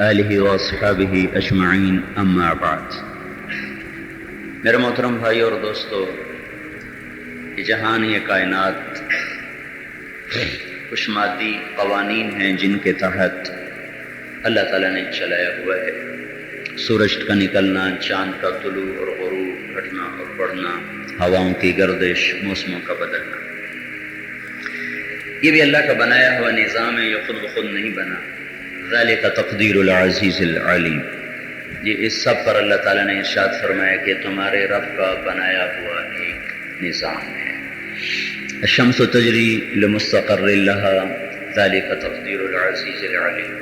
آلہ و اصحابہ اجمعین اما بعد۔ میرے محترم بھائی اور دوستو، یہ جہان، یہ کائنات کچھ مادی قوانین ہیں جن کے تحت اللہ تعالیٰ نے چلایا ہوا ہے۔ سورج کا نکلنا، چاند کا طلوع اور غروب، گھٹنا اور بڑھنا، ہواؤں کی گردش، موسموں کا بدلنا، یہ بھی اللہ کا بنایا ہوا نظام ہے، یہ خود بخود نہیں بنا۔ ذالک تقدیر العزیز العلیم۔ یہ اس سب پر اللہ تعالیٰ نے ارشاد فرمایا کہ تمہارے رب کا بنایا ہوا ایک نظام ہے۔ الشمس تجری لمستقر لها ذالک تقدیر العزیز العلیم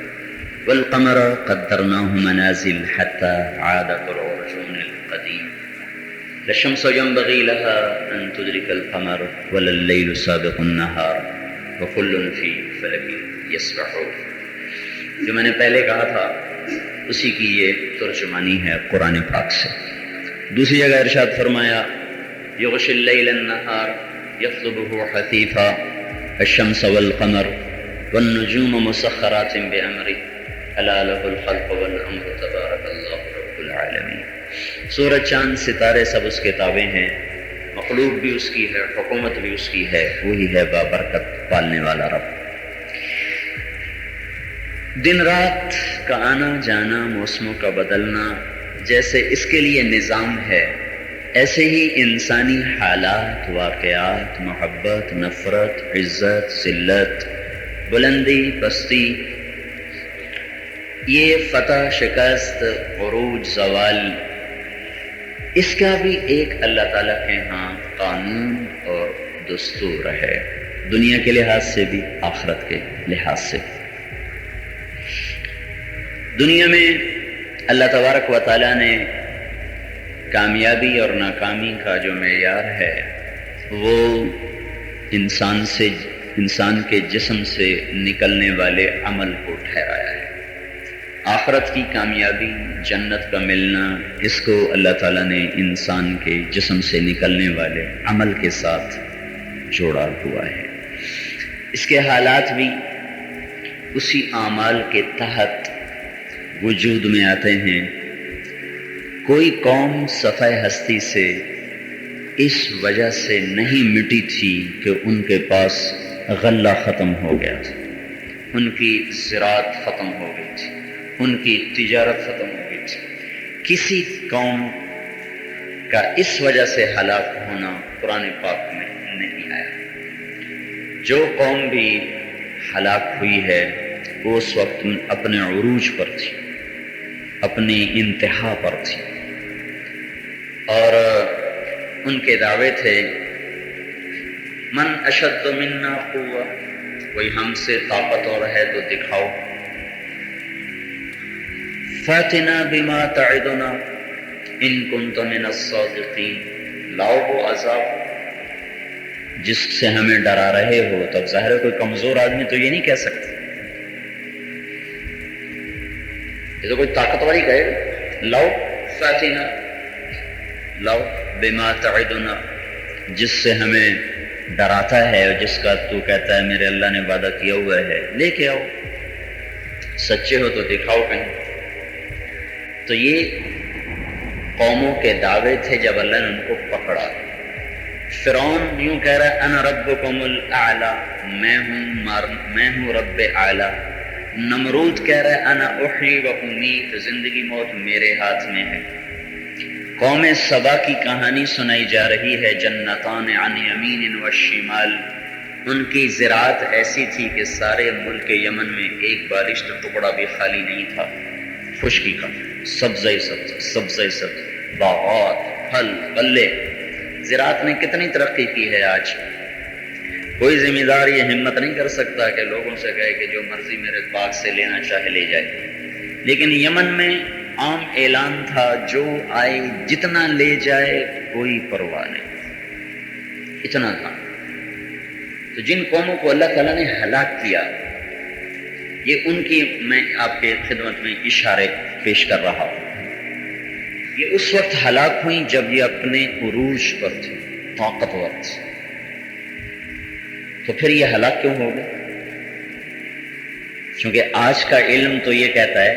والقمر قدرناه منازل حتى عاد كالعرجون القديم لا الشمس ينبغي لها أن تدرك القمر ولا الليل سابق النهار وكل في فلك يسبحون۔ جو میں نے پہلے کہا تھا اسی کی یہ ترجمانی ہے قرآن پاک سے۔ دوسری جگہ ارشاد فرمایا یغشی اللیل النہار یطلبہ حثیثا الشمس والقمر والنجوم مسخرات بامرہ الا لہ الخلق والامر تبارک اللہ رب العالمین۔ سورج، چاند، ستارے سب اس کے تابع ہیں، مخلوق بھی اس کی ہے، حکومت بھی اس کی ہے، وہی ہے بابرکت پالنے والا رب۔ دن رات کا آنا جانا، موسموں کا بدلنا، جیسے اس کے لیے نظام ہے، ایسے ہی انسانی حالات، واقعات، محبت، نفرت، عزت، ذلت، بلندی، پستی، یہ فتح، شکست، عروج، زوال، اس کا بھی ایک اللہ تعالیٰ کے ہاں قانون اور دستور ہے، دنیا کے لحاظ سے بھی، آخرت کے لحاظ سے بھی۔ دنیا میں اللہ تبارک و تعالیٰ نے کامیابی اور ناکامی کا جو معیار ہے وہ انسان کے جسم سے نکلنے والے عمل کو ٹھہرایا ہے۔ آخرت کی کامیابی، جنت کا ملنا، اس کو اللہ تعالیٰ نے انسان کے جسم سے نکلنے والے عمل کے ساتھ جوڑا ہوا ہے۔ اس کے حالات بھی اسی اعمال کے تحت وجود میں آتے ہیں۔ کوئی قوم صفحہ ہستی سے اس وجہ سے نہیں مٹی تھی کہ ان کے پاس غلہ ختم ہو گیا تھا، ان کی زراعت ختم ہو گئی تھی، ان کی تجارت ختم ہو گئی تھی۔ کسی قوم کا اس وجہ سے ہلاک ہونا قرآن پاک میں نہیں آیا۔ جو قوم بھی ہلاک ہوئی ہے وہ اس وقت اپنے عروج پر تھی، اپنی انتہا پر تھی، اور ان کے دعوے تھے من اشد منا قوہ، کوئی ہم سے طاقتور ہے تو دکھاؤ، فاتنا بما تعدنا ان کنت من الصادقین، لاؤ وہ عذاب جس سے ہمیں ڈرا رہے ہو۔ تب ظاہر ہے کوئی کمزور آدمی تو یہ نہیں کہہ سکتا، یہ تو کوئی طاقتوری کہے گا، لاؤ فاتنا، لاؤ بما تعدنا، جس سے ہمیں ڈراتا ہے اور جس کا تو کہتا ہے میرے اللہ نے وعدہ کیا ہوا ہے، لے کے آؤ، سچے ہو تو دکھاؤ کہیں۔ تو یہ قوموں کے دعوے تھے جب اللہ نے ان کو پکڑا۔ فرعون یوں کہہ رہا ہے انا ربکم الاعلی، میں ہوں رب اعلی۔ نمرود کہہ رہا ہے انا احیی و امیت، زندگی موت میرے ہاتھ میں ہے۔ قوم سبا کی کہانی سنائی جا رہی ہے، جنتان عن یمین و شمال، ان کی زراعت ایسی تھی کہ سارے ملک یمن میں ایک بالشت ٹکڑا بھی خالی نہیں تھا، خشکی کا، سبزہ سبز، باغات، پھل، غلے۔ زراعت نے کتنی ترقی کی ہے آج، کوئی ذمہ دار یہ ہمت نہیں کر سکتا کہ لوگوں سے کہے کہ جو مرضی میرے باغ سے لینا چاہے لے جائے، لیکن یمن میں عام اعلان تھا جو آئے جتنا لے جائے کوئی پرواہ نہیں، اتنا تھا۔ تو جن قوموں کو اللہ تعالیٰ نے ہلاک کیا، یہ ان کی میں آپ کے خدمت میں اشارے پیش کر رہا ہوں۔ یہ اس وقت ہلاک ہوئیں جب یہ اپنے عروج پر تھی، طاقتور تھی۔ تو پھر یہ ہلاک کیوں ہو گئے؟ چونکہ آج کا علم تو یہ کہتا ہے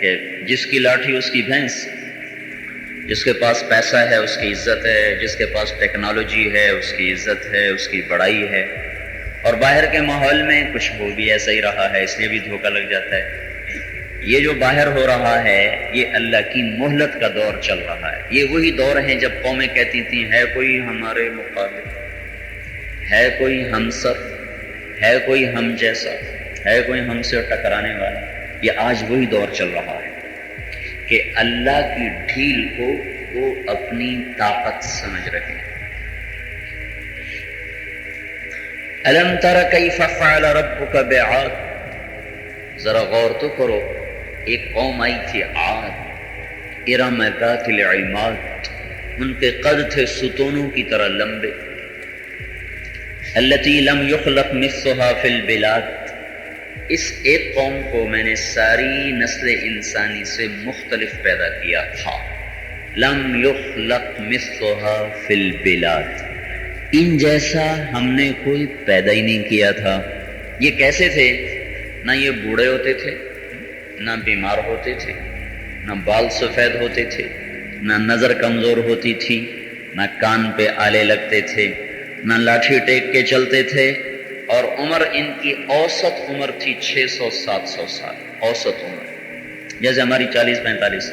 کہ جس کی لاٹھی اس کی بھینس، جس کے پاس پیسہ ہے اس کی عزت ہے، جس کے پاس ٹیکنالوجی ہے اس کی عزت ہے، اس کی بڑائی ہے، اور باہر کے ماحول میں کچھ وہ بھی ایسا ہی رہا ہے، اس لیے بھی دھوکہ لگ جاتا ہے۔ یہ جو باہر ہو رہا ہے یہ اللہ کی مہلت کا دور چل رہا ہے۔ یہ وہی دور ہے جب قومیں کہتی تھیں ہے کوئی ہمارے مقابل، ہے کوئی ہم سر، ہے کوئی ہم جیسا، ہے کوئی ہم سے ٹکرانے والا۔ یہ آج وہی دور چل رہا ہے کہ اللہ کی ڈھیل کو وہ اپنی طاقت سمجھ رہے ہیں۔ الم تر کیف فعل ربک بعاد، ذرا غور تو کرو، ایک قوم آئی تھی عاد، ارم ذات العماد، ان کے قد تھے ستونوں کی طرح لمبے، التی لم یخلق مثلها فی البلاد، اس ایک قوم کو میں نے ساری نسل انسانی سے مختلف پیدا کیا تھا، لم یخلق مثلها فی البلاد، ان جیسا ہم نے کوئی پیدا ہی نہیں کیا تھا۔ یہ کیسے تھے؟ نہ یہ بوڑھے ہوتے تھے، نہ بیمار ہوتے تھے، نہ بال سفید ہوتے تھے، نہ نظر کمزور ہوتی تھی، نہ کان پہ آلے لگتے تھے، نہ لاٹھی ٹیک کے چلتے تھے، اور عمر ان کی اوسط عمر تھی 600-700 سال، اوسط عمر، جیسے ہماری 40-45،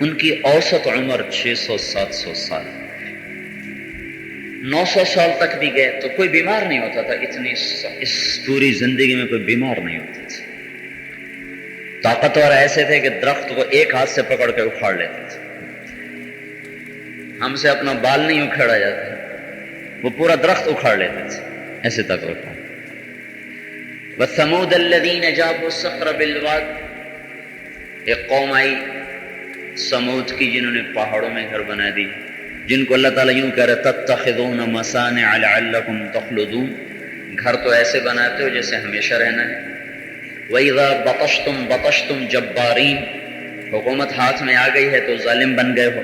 ان کی اوسط عمر 600-700 سال، 900 سال تک بھی گئے تو کوئی بیمار نہیں ہوتا تھا، اتنی اس پوری زندگی میں کوئی بیمار نہیں ہوتا تھا۔ طاقتور ایسے تھے کہ درخت کو ایک ہاتھ سے پکڑ کے اکھاڑ لیتے تھے، ہم سے اپنا بال نہیں اکھاڑا جاتا، وہ پورا درخت اکھاڑ لیتے تھے، ایسے طاقتور تھا۔ وَثَمُودَ الَّذِينَ جَابُوا الصَّخْرَ بِالْوَادِ، ایک قوم آئی سمود کی جنہوں نے پہاڑوں میں گھر بنا دی، جن کو اللہ تعالیٰ یوں کہہ رہے تَتَّخِذُونَ مَصَانِعَ لَعَلَّكُمْ تَخْلُدُونَ، گھر تو ایسے بناتے ہو جیسے ہمیشہ رہنا ہے۔ وَإِذَا بَطَشْتُمْ بَطَشْتُمْ جَبَّارِينَ، حکومت ہاتھ میں آ گئی ہے تو ظالم بن گئے ہو۔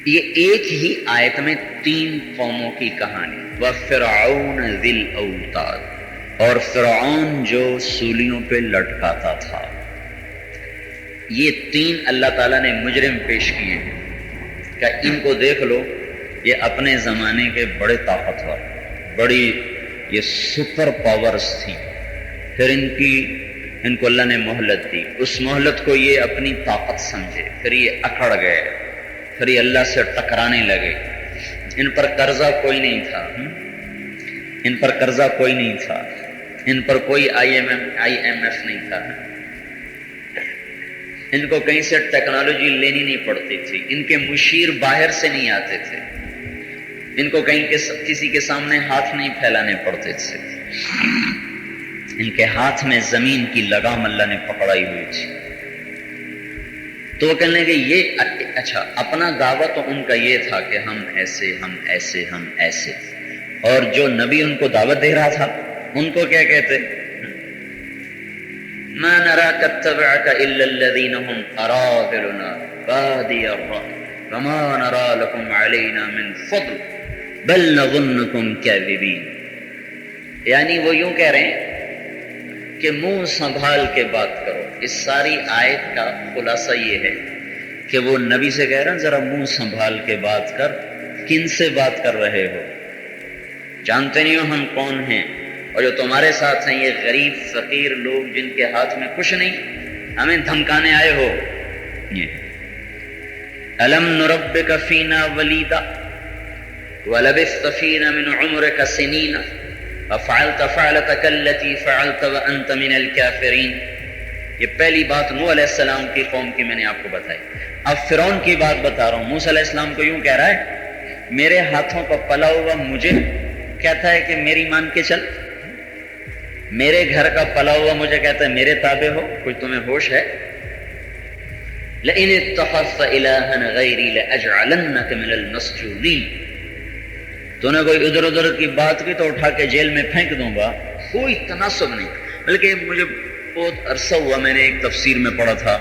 یہ ایک ہی آیت میں 3 قوموں کی کہانی، وَفِرْعَوْنَ ذِي الْأَوْتَادِ، اور فرعون جو سولیوں پہ لٹکاتا تھا۔ یہ 3 اللہ تعالیٰ نے مجرم پیش کیے ہیں کہ ان کو دیکھ لو، یہ اپنے زمانے کے بڑے طاقتور، بڑی یہ سپر پاورز تھیں، پھر ان کو اللہ نے مہلت دی، اس مہلت کو یہ اپنی طاقت سمجھے، پھر یہ اکڑ گئے، پھر یہ اللہ سے ٹکرانے لگے۔ ان پر قرضہ کوئی نہیں تھا، ان پر قرضہ کوئی نہیں تھا، ان پر کوئی آئی ایم ایف نہیں تھا، ان کو کہیں سے ٹیکنالوجی لینی نہیں پڑتی تھی، ان کے مشیر باہر سے نہیں آتے تھے، ان کو کہیں کسی کے سامنے ہاتھ نہیں پھیلانے پڑتے تھے، ان کے ہاتھ میں زمین کی لگام اللہ نے پکڑائی ہوئی تھی۔ تو وہ کہنے لگے یہ اچھا، اپنا دعویٰ تو ان کا یہ تھا کہ ہم ایسے ہم ایسے ہم ایسے، اور جو نبی ان کو دعوت دے رہا تھا ان کو کیا کہتے؟ ما نراک اتبعک الا الذین هم اراذلنا بادی الرأی وما نرا لکم علینا من فضل بل نظنکم کاذبین، یعنی وہ یوں کہہ رہے ہیں کہ منہ سنبھال کے بات کرو۔ اس ساری آیت کا خلاصہ یہ ہے کہ وہ نبی سے کہہ رہے ہیں ذرا منہ سنبھال کے بات کر، کن سے بات کر رہے ہو؟ جانتے نہیں ہو ہم کون ہیں، اور جو تمہارے ساتھ ہیں یہ غریب فقیر لوگ جن کے ہاتھ میں کچھ نہیں، ہمیں دھمکانے آئے ہو۔ الم نربک فینا ولیدا ولبثت فینا من عمرک سنین ففعلت فعلتک التی فعلت وانت من الکافرین۔ یہ پہلی بات نوح علیہ السلام کی قوم کی میں نے آپ کو بتائی، اب فرعون کی بات بتا رہا ہوں۔ موسیٰ علیہ السلام کو یوں کہہ رہا ہے میرے ہاتھوں کا پلا ہوا مجھے کہتا ہے کہ میری مان کے چل، میرے گھر کا پلا ہوا مجھے کہتا ہے میرے تابع ہو، کچھ تمہیں ہوش ہے؟ لئن اتخذت الہا غیری لاجعلنک من المسجونین، تو نے کوئی ادھر ادھر کی بات کی تو اٹھا کے جیل میں پھینک دوں گا۔ کوئی تناسب نہیں، بلکہ مجھے بہت عرصہ ہوا میں نے ایک تفسیر میں پڑھا تھا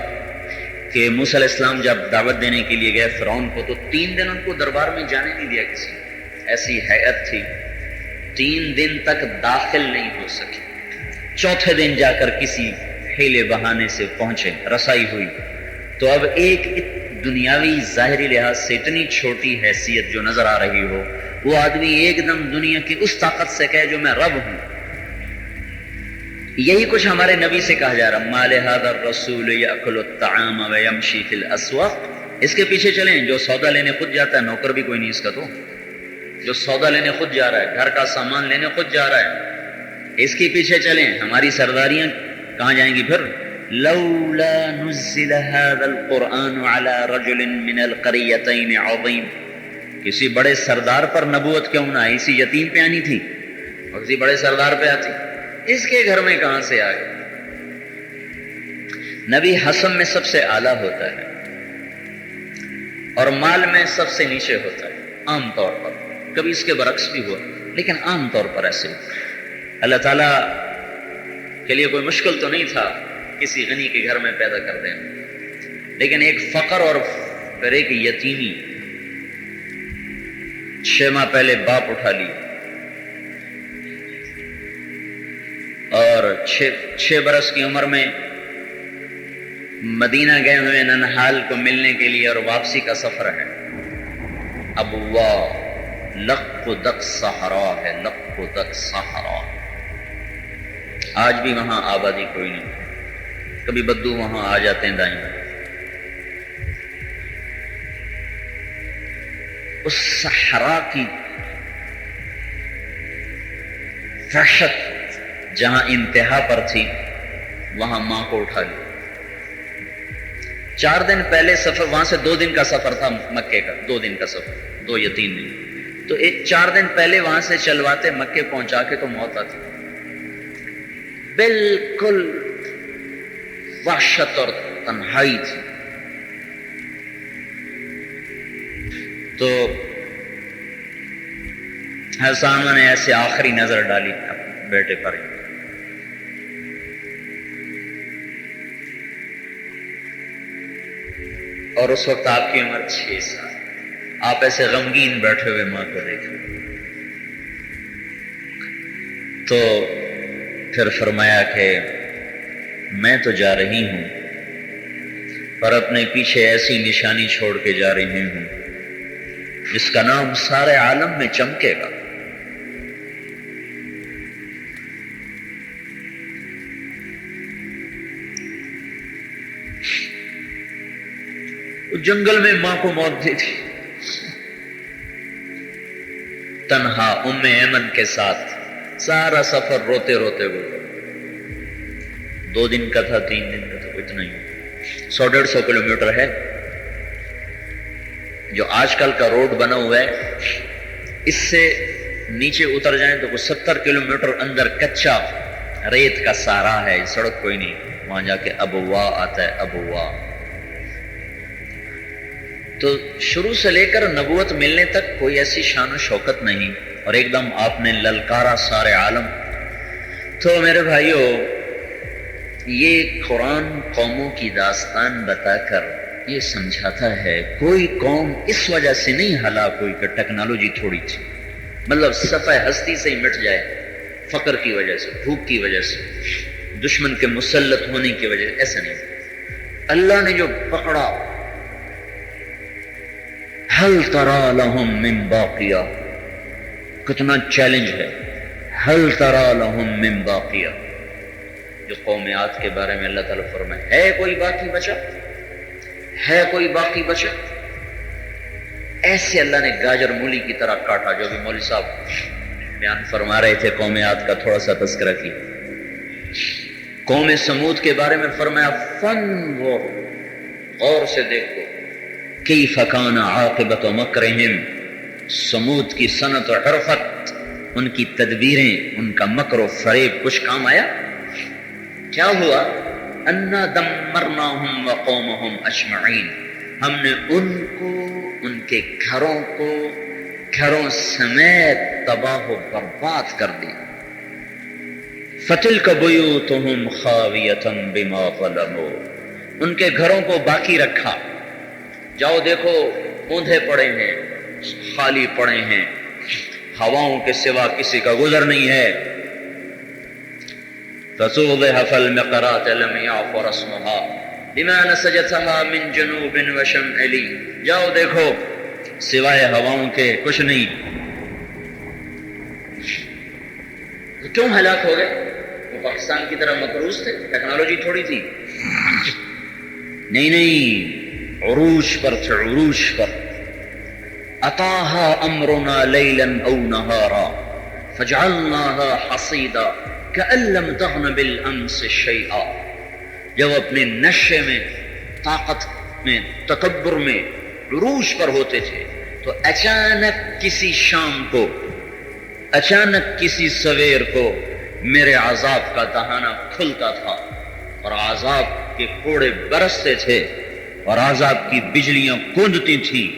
کہ موسیٰ علیہ السلام جب دعوت دینے کے لیے گئے فرعون کو تو 3 دن ان کو دربار میں جانے نہیں دیا کسی نے، ایسی ہیئت تھی 3 دن تک داخل نہیں ہو سکی، چوتھے دن جا کر کسی ہیلے بہانے سے پہنچے، رسائی ہوئی، تو اب ایک دنیاوی ظاہری لحاظ سے اتنی چھوٹی حیثیت جو نظر آ رہی ہو، وہ آدمی ایک دم دنیا کی اس طاقت سے کہے جو میں رب ہوں۔ یہی کچھ ہمارے نبی سے کہا جا رہا، ما لہذا الرسول یأکل الطعام ویمشی فی الاسواق۔ اس کے پیچھے چلیں، جو سودا لینے خود جاتا ہے، نوکر بھی کوئی نہیں اس کا، تو جو سودا لینے خود جا رہا ہے، گھر کا سامان لینے خود جا رہا ہے، اس کے پیچھے چلیں۔ ہماری سرداریاں کہاں جائیں گی پھر؟ لولا نزل هذا القرآن على رجل من القريتين عظيم، کسی بڑے سردار پر نبوت کیوں نہ آئی؟ اسی یتیم پہ آنی تھی اور کسی بڑے سردار پہ آتی، اس کے گھر میں کہاں سے آ گئی؟ نبی حسب میں سب سے اعلیٰ ہوتا ہے اور مال میں سب سے نیچے ہوتا ہے عام طور پر، کبھی اس کے برعکس بھی ہوا لیکن عام طور پر ایسے ہوتا ہے۔ اللہ تعالیٰ کے لیے کوئی مشکل تو نہیں تھا کسی غنی کے گھر میں پیدا کر دینا، لیکن ایک فقر اور پھر ایک یتیمی، 6 ماہ پہلے باپ اٹھا لی اور 6 برس کی عمر میں مدینہ گئے ہوئے ننحال کو ملنے کے لیے اور واپسی کا سفر ہے۔ اب وہ لق دق صحرا ہے، لق دق صحرا، آج بھی وہاں آبادی کوئی نہیں، کبھی بدو وہاں آ جاتے ہیں دائیں۔ اس صحرا کی وحشت جہاں انتہا پر تھی، وہاں ماں کو اٹھا لی۔ 4 دن پہلے سفر، وہاں سے 2 دن کا سفر تھا مکے کا، 2 دن کا سفر، 2 یا 3 دن، تو 4 دن پہلے وہاں سے چلواتے مکے پہنچا کے تو موت آتی، بالکل وحشت اور تنہائی تھی۔ تو حسانہ نے ایسے آخری نظر ڈالی بیٹے پر، اور اس وقت آپ کی عمر 6 سال، آپ ایسے غمگین بیٹھے ہوئے ماں کو دیکھیں۔ تو پھر فرمایا کہ میں تو جا رہی ہوں پر اپنے پیچھے ایسی نشانی چھوڑ کے جا رہی ہوں جس کا نام سارے عالم میں چمکے گا۔ جنگل میں ماں کو موت دی تھی، تنہا ام ایمن کے ساتھ سارا سفر روتے روتے گزرا۔ 2 دن کا تھا، 3 دن کا تھا، اتنا ہی، 100-150 کلومیٹر ہے۔ جو آج کل کا روڈ بنا ہوا ہے، اس سے نیچے اتر جائیں تو 70 کلومیٹر اندر کچا ریت کا سہارا ہے، سڑک کوئی نہیں، وہاں جا کے ابوا آتا ہے، ابوا۔ تو شروع سے لے کر نبوت ملنے تک کوئی ایسی شان و شوکت نہیں، اور ایک دم آپ نے للکارا سارے عالم۔ تو میرے بھائیو، یہ قرآن قوموں کی داستان بتا کر یہ سمجھاتا ہے کوئی قوم اس وجہ سے نہیں ہلاک ہوئی کہ ٹیکنالوجی تھوڑی تھی، مطلب صفحہ ہستی سے ہی مٹ جائے، فقر کی وجہ سے، بھوک کی وجہ سے، دشمن کے مسلط ہونے کی وجہ سے، ایسا نہیں۔ اللہ نے جو پکڑا، حل ترى لهم من باقیہ، کتنا چیلنج ہے، حل ترى لهم من باقیہ۔ جو قوم عاد کے بارے میں اللہ تعالیٰ فرمائے، ہے کوئی باقی بچا، ہے کوئی باقی بچا؟ ایسے اللہ نے گاجر مولی کی طرح کاٹا۔ جو بھی مولوی صاحب بیان فرما رہے تھے قوم عاد کا، تھوڑا سا تذکرہ کی۔ قوم سمود کے بارے میں فرمایا، فانظر، غور سے دیکھو، کیف کان عاقبۃ مکرہم، سمود کی صنعت و حرفت، ان کی تدبیریں، ان کا مکر و فریب کچھ کام آیا؟ کیا ہوا؟ انا دمرناہم وقومہم اجمعین، ہم نے ان کو، ان کے گھروں کو، گھروں سمیت تباہ و برباد کر دیا۔ فتلک بیوتہم خاویۃ بما ظلموا، ان کے گھروں کو باقی رکھا، جاؤ دیکھو اوندھے پڑے ہیں، خالی پڑے ہیں، ہواؤں کے سوا کسی کا گزر نہیں ہے۔ فصوضح فالمقرات لم يعفر اسمها بما نسجتها من جنوب وشمال. جاؤ دیکھو سوائے ہواؤں کے کچھ نہیں. کیوں ہلاک ہو گئے؟ وہ پاکستان کی طرح مقروض تھے؟ ٹیکنالوجی تھوڑی تھی؟ نہیں، عروج پر تھے، عروج پر. اتاها امرنا لیلا او نهارا فجعلناها حصیدا کأن لم تغن بالامس شیئا. جب اپنے نشے میں، طاقت میں، تکبر میں عروج پر ہوتے تھے تو اچانک کسی شام کو، اچانک کسی سویر کو میرے عذاب کا دہانہ کھلتا تھا اور عذاب کے کوڑے برستے تھے اور عذاب کی بجلیاں گونجتی تھیں،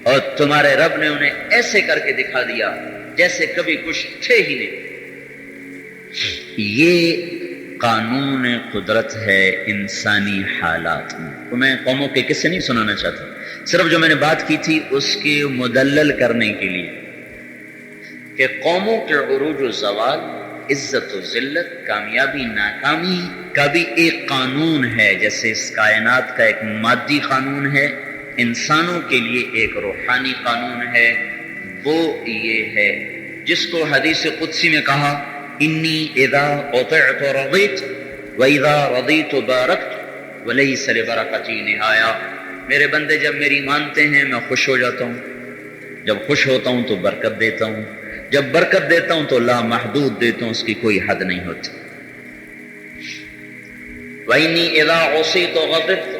اور تمہارے رب نے انہیں ایسے کر کے دکھا دیا جیسے کبھی کچھ تھے ہی نہیں. یہ قانون قدرت ہے انسانی حالات میں. تو میں قوموں کے قصے نہیں سنانا چاہتا، صرف جو میں نے بات کی تھی اس کے مدلل کرنے کے لیے کہ قوموں کے عروج و زوال، عزت و ذلت، کامیابی ناکامی کا بھی ایک قانون ہے. جیسے اس کائنات کا ایک مادی قانون ہے، انسانوں کے لیے ایک روحانی قانون ہے. وہ یہ ہے جس کو حدیث قدسی میں کہا انی اذا اطعت رضیت واذا رضیت بارکت ولیس لبرکتی نہایا. میرے بندے جب میری مانتے ہیں میں خوش ہو جاتا ہوں، جب خوش ہوتا ہوں تو برکت دیتا ہوں، جب برکت دیتا ہوں تو لا محدود دیتا ہوں، اس کی کوئی حد نہیں ہوتی. وَإِنِّي إِذَا عُصِيتُ غَضِبْتُ،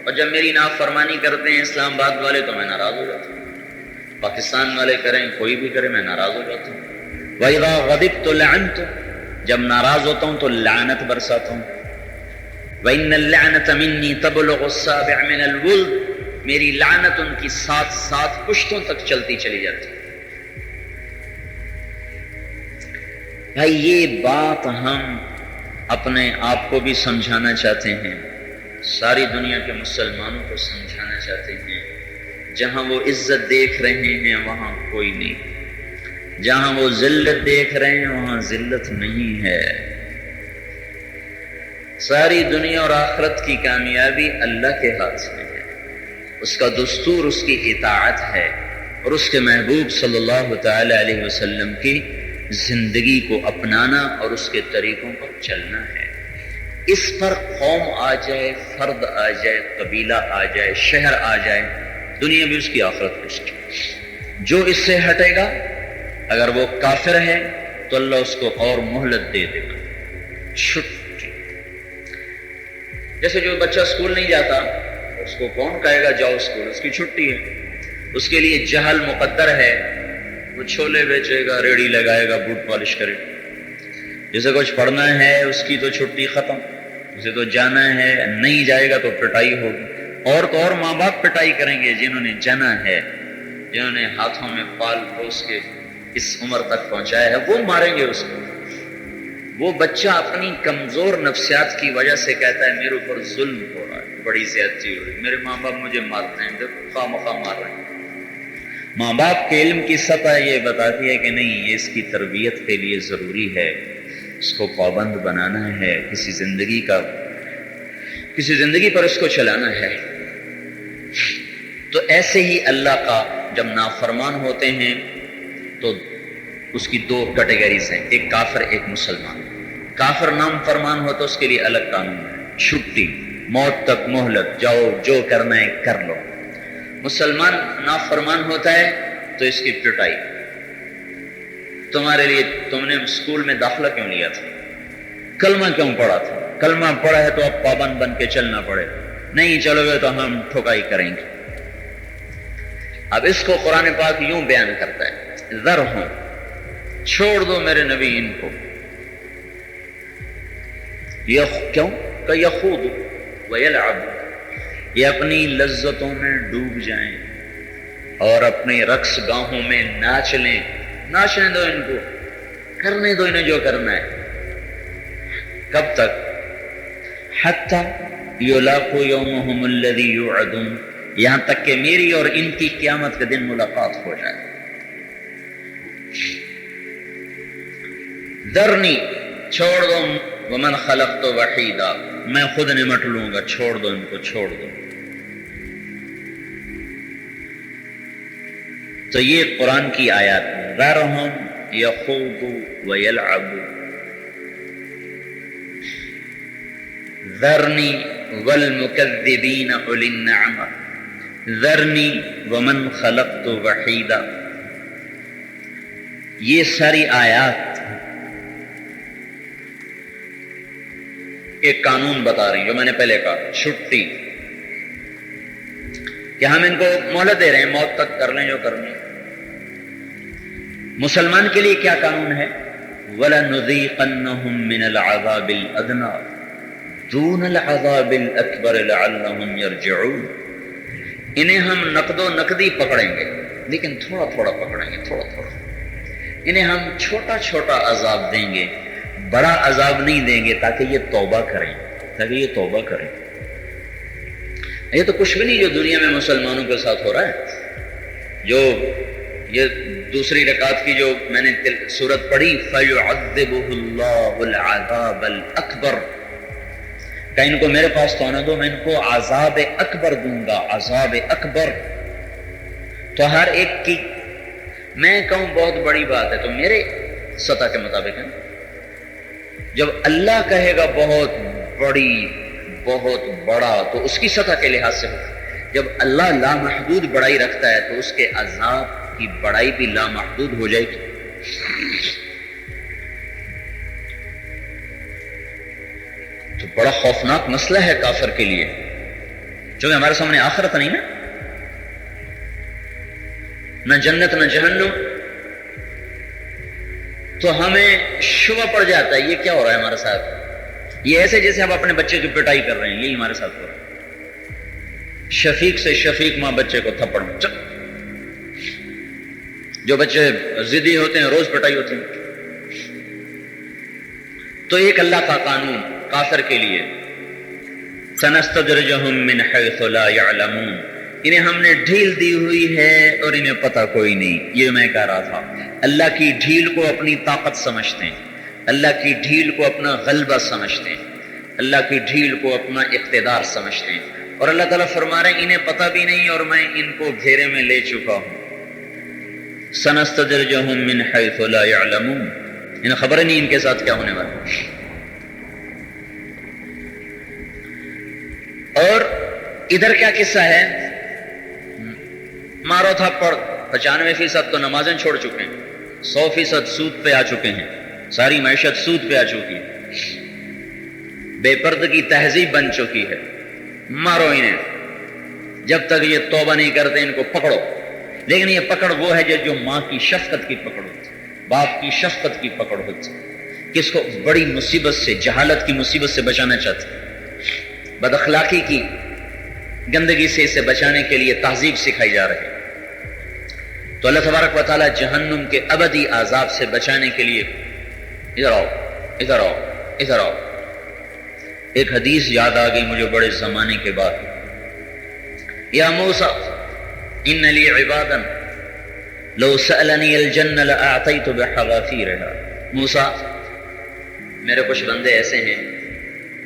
اور جب میری نافرمانی کرتے ہیں اسلام آباد والے تو میں ناراض ہو جاتا ہوں، پاکستان والے کریں، کوئی بھی کرے، میں ناراض ہو جاتا ہوں. وَإِذَا غَضِبْتُ لَعَنْتُ، جب ناراض ہوتا ہوں تو لعنت برساتا ہوں. وَإِنَّ اللَّعْنَةَ مِنِّي تَبْلُغُ السَّابِعَ مِنَ الْوُلْدِ، میری لعنت ان کی 7 پشتوں تک چلتی چلی جاتی. بھائی یہ بات ہم اپنے آپ کو بھی سمجھانا چاہتے ہیں، ساری دنیا کے مسلمانوں کو سمجھانا چاہتے ہیں. جہاں وہ عزت دیکھ رہے ہیں وہاں کوئی نہیں، جہاں وہ ذلت دیکھ رہے ہیں وہاں ذلت نہیں ہے. ساری دنیا اور آخرت کی کامیابی اللہ کے ہاتھ میں ہے. اس کا دستور اس کی اطاعت ہے اور اس کے محبوب صلی اللہ تعالی علیہ وسلم کی زندگی کو اپنانا اور اس کے طریقوں پر چلنا ہے. اس پر قوم آ جائے، فرد آ جائے، قبیلہ آ جائے، شہر آ جائے، دنیا بھی اس کی، آخرت بھی اس کی. جو اس سے ہٹے گا اگر وہ کافر ہے تو اللہ اس کو اور مہلت دے دے گا، چھٹی. جیسے جو بچہ اسکول نہیں جاتا اس کو کون کہے گا جاؤ اسکول، اس کی چھٹی ہے. اس کے لیے جہل مقدر ہے، وہ چھولے بیچے گا، ریڑھی لگائے گا، بوٹ پالش کرے گا. جسے کچھ پڑھنا ہے اس کی تو چھٹی ختم، اسے تو جانا ہے، نہیں جائے گا تو پٹائی ہوگی. اور تو اور ماں باپ پٹائی کریں گے جنہوں نے جانا ہے، جنہوں نے ہاتھوں میں پال پوس کے اس عمر تک پہنچایا ہے، وہ ماریں گے اس کو. وہ بچہ اپنی کمزور نفسیات کی وجہ سے کہتا ہے میرے اوپر ظلم ہو رہا ہے، بڑی زیادتی ہو رہی ہے، میرے ماں باپ مجھے مارتے ہیں، دیکھو خواہ مخواہ مار رہے ہیں. ماں باپ کے علم کی سطح یہ بتاتی ہے کہ نہیں، یہ اس کی تربیت کے لیے ضروری ہے، اس کو پابند بنانا ہے، کسی زندگی پر اس کو چلانا ہے. تو ایسے ہی اللہ کا جب نافرمان ہوتے ہیں تو اس کی 2 کیٹیگریز ہیں، ایک کافر ایک مسلمان. کافر نام فرمان ہو تو اس کے لیے الگ قانون ہے، چھٹی، موت تک مہلت، جاؤ جو کرنا ہے کر لو. مسلمان نافرمان ہوتا ہے تو اس کی پٹائی. تمہارے لیے تم نے اسکول میں داخلہ کیوں لیا تھا؟ کلمہ کیوں پڑھا تھا؟ کلمہ پڑھا ہے تو اب پابند بن کے چلنا پڑے، نہیں چلو گے تو ہم ٹھکائی کریں گے. اب اس کو قرآن پاک یوں بیان کرتا ہے، ذرہم، چھوڑ دو میرے نبی ان کو. کیوں کہ یخوض ویلعب، یہ اپنی لذتوں میں ڈوب جائیں اور اپنے رقص گاہوں میں ناچ لیں. ناچنے دو ان کو، کرنے دو انہیں جو کرنا ہے. کب تک؟ حتی یلاقوا یومہم الذی یوعدون، یہاں تک کہ میری اور ان کی قیامت کے دن ملاقات ہو جائے. ذرنی، چھوڑ دو ومن خلقت وحیدا، میں خود نمٹ لوں گا، چھوڑ دو ان کو، چھوڑ دو۔ تو یہ قرآن کی آیات، ذرہم یخوضوا ویلعبوا، ذرنی والمکذبین اولی النعمہ، ذرنی ومن خلقت وحیدا، یہ ساری آیات ایک قانون بتا رہی ہیں جو میں نے پہلے کہا، چھٹی، کہ ہم ان کو مہلت دے رہے ہیں، موت تک کر لیں جو کرنی۔ مسلمان کے لیے کیا قانون ہے؟ وَلَنُذِيقَنَّهُم مِّنَ الْعَذَابِ الْأَدْنَىٰ دُونَ الْعَذَابِ الْأَكْبَرِ لَعَلَّهُمْ يَرْجِعُونَ، انہیں ہم نقد و نقدی پکڑیں گے، لیکن تھوڑا تھوڑا پکڑیں گے، تھوڑا تھوڑا، انہیں ہم چھوٹا چھوٹا عذاب دیں گے، بڑا عذاب نہیں دیں گے، تاکہ یہ توبہ کریں، تاکہ یہ توبہ کریں۔ یہ تو کچھ بھی نہیں جو دنیا میں مسلمانوں کے ساتھ ہو رہا ہے۔ جو یہ دوسری رکعت کی جو میں نے سورت پڑھی، فَيُعَذِّبُهُ اللَّهُ الْعَذَابَ الْأَكْبَرَ، کہ ان کو میرے پاس تو آنا دو، میں ان کو عذاب اکبر دوں گا، عذاب اکبر۔ تو ہر ایک کی میں کہوں بہت بڑی بات ہے تو میرے سطح کے مطابق ہے، جب اللہ کہے گا بہت بڑی بہت بڑا تو اس کی سطح کے لحاظ سے ہوگا، جب اللہ لامحدود بڑائی رکھتا ہے تو اس کے عذاب کی بڑائی بھی لامحدود ہو جائے گی۔ تو بڑا خوفناک مسئلہ ہے کافر کے لیے، جو ہمارے سامنے آخرت نہیں نا، نہ جنت نہ جہنم، تو ہمیں شبہ پڑ جاتا ہے یہ کیا ہو رہا ہے ہمارے ساتھ، یہ ایسے جیسے ہم اپنے بچے کی پٹائی کر رہے ہیں، یہی ہمارے ساتھ ہو رہا ہے۔ شفیق سے شفیق ماں بچے کو تھپڑ، جو بچے ضدی ہوتے ہیں روز پٹائی ہوتی ہے۔ تو ایک اللہ کا قانون کافر کے لیے، سنستدرجہم من حیث لا یعلمون، انہیں ہم نے ڈھیل دی ہوئی ہے اور انہیں پتہ کوئی نہیں۔ یہ میں کہہ رہا تھا، اللہ کی ڈھیل کو اپنی طاقت سمجھتے ہیں، اللہ کی ڈھیل کو اپنا غلبہ سمجھتے ہیں، اللہ کی ڈھیل کو اپنا اقتدار سمجھتے ہیں، اور اللہ تعالیٰ فرما رہے ہیں انہیں پتہ بھی نہیں اور میں ان کو گھیرے میں لے چکا ہوں۔ سنستدرجہم من حیث لا یعلمون، انہیں خبر نہیں ان کے ساتھ کیا ہونے والا۔ اور ادھر کیا قصہ ہے؟ مارو تھا پڑ، 95% تو نمازیں چھوڑ چکے ہیں، 100% سود پہ آ چکے ہیں، ساری معیشت سود پہ آ چکی ہے، بے پردگی تہذیب بن چکی ہے، مارو انہیں، جب تک یہ توبہ نہیں کرتے ان کو پکڑو۔ لیکن یہ پکڑ وہ ہے جو ماں کی شفقت کی پکڑ ہوتی، باپ کی شفقت کی پکڑ ہوتی، کس کو بڑی مصیبت سے، جہالت کی مصیبت سے بچانا چاہتے، بد اخلاقی کی گندگی سے اسے بچانے کے لیے تہذیب سکھائی جا رہی ہے۔ تو اللہ تبارک و تعالیٰ جہنم کے ابدی عذاب سے بچانے کے لیے، ادھر آؤ ادھر آؤ ادھر آؤ۔ ایک حدیث یاد آ گئی مجھے بڑے زمانے کے بعد، یا موسیٰ ان لی عبادا لو سألنی الجنہ لأعطیت بحغافیرہا، موسیٰ میرے کچھ بندے ایسے ہیں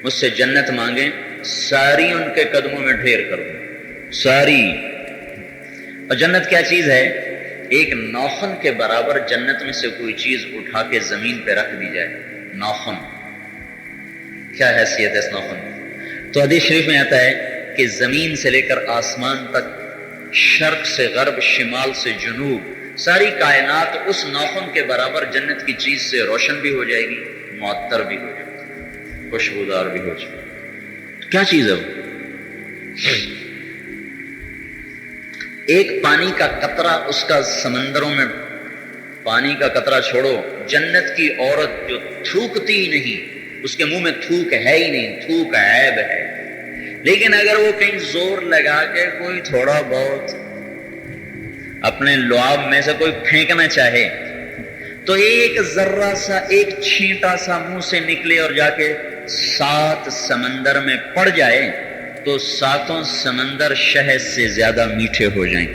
مجھ سے جنت مانگیں، ساری ان کے قدموں میں ڈھیر کر دوں، ساری۔ اور جنت کیا چیز ہے؟ ایک ناخن کے برابر جنت میں سے کوئی چیز اٹھا کے زمین پہ رکھ دی جائے، ناخن، کیا حیثیت ہے اس ناخن؟ تو حدیث شریف میں آتا ہے کہ زمین سے لے کر آسمان تک، شرق سے غرب، شمال سے جنوب، ساری کائنات اس ناخن کے برابر جنت کی چیز سے روشن بھی ہو جائے گی، معطر بھی ہو جائے گی، خوشبودار بھی ہو جائے گی۔ کیا چیز ہے وہ؟ ایک پانی کا قطرہ، اس کا سمندروں میں پانی کا قطرہ چھوڑو، جنت کی عورت جو تھوکتی ہی نہیں، اس کے منہ میں تھوک ہے ہی نہیں، تھوک عیب ہے، لیکن اگر وہ کہیں زور لگا کے کوئی تھوڑا بہت اپنے لعاب میں سے کوئی پھینکنا چاہے تو ایک ذرہ سا، ایک چھینٹا سا منہ سے نکلے اور جا کے 7 سمندر میں پڑ جائے تو 7 سمندر شہد سے زیادہ میٹھے ہو جائیں۔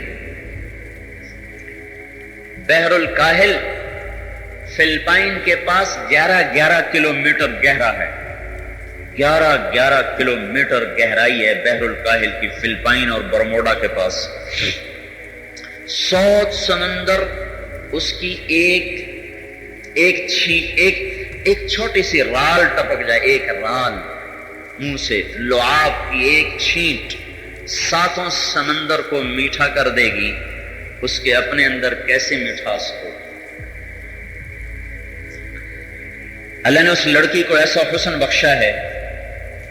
بحر الکاہل فلپائن کے پاس 11 کلومیٹر گہرا ہے، 11 کلومیٹر گہرائی ہے بحر الکاہل کی، فلپائن اور برموڈا کے پاس۔ ساؤتھ سمندر اس کی ایک چھوٹی سی رال ٹپک جائے، ایک رال منہ سے، لعاب کی ایک چھینٹ 7 سمندر کو میٹھا کر دے گی، اس کے اپنے اندر کیسے مٹھاس ہو۔ اللہ نے اس لڑکی کو ایسا حسن بخشا ہے،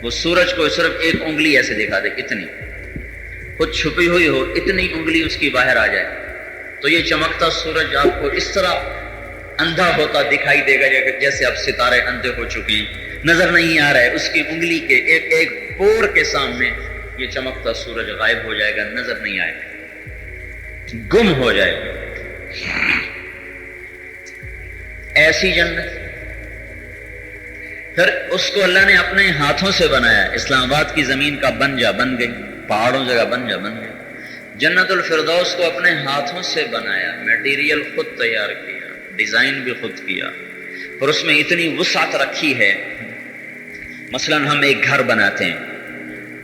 وہ سورج کو صرف ایک انگلی ایسے دکھا دے، اتنی خود چھپی ہوئی ہو، اتنی انگلی اس کی باہر آ جائے تو یہ چمکتا سورج آپ کو اس طرح اندھا ہوتا دکھائی دے گا جیسے اب ستارے اندھے ہو چکے ہیں، نظر نہیں آ رہا ہے، اس کی انگلی کے ایک پور کے سامنے یہ چمکتا سورج غائب ہو جائے گا، نظر نہیں آئے گا، گم ہو جائے گا۔ ایسی جنت پھر اس کو اللہ نے اپنے ہاتھوں سے بنایا، اسلام آباد کی زمین کا بن گئی، پہاڑوں جگہ بن گئی۔ جنت الفردوس کو اپنے ہاتھوں سے بنایا، میٹیریل خود تیار کیا، ڈیزائن بھی خود کیا، اور اس میں اتنی وسعت رکھی ہے۔ مثلا ہم ایک گھر بناتے ہیں،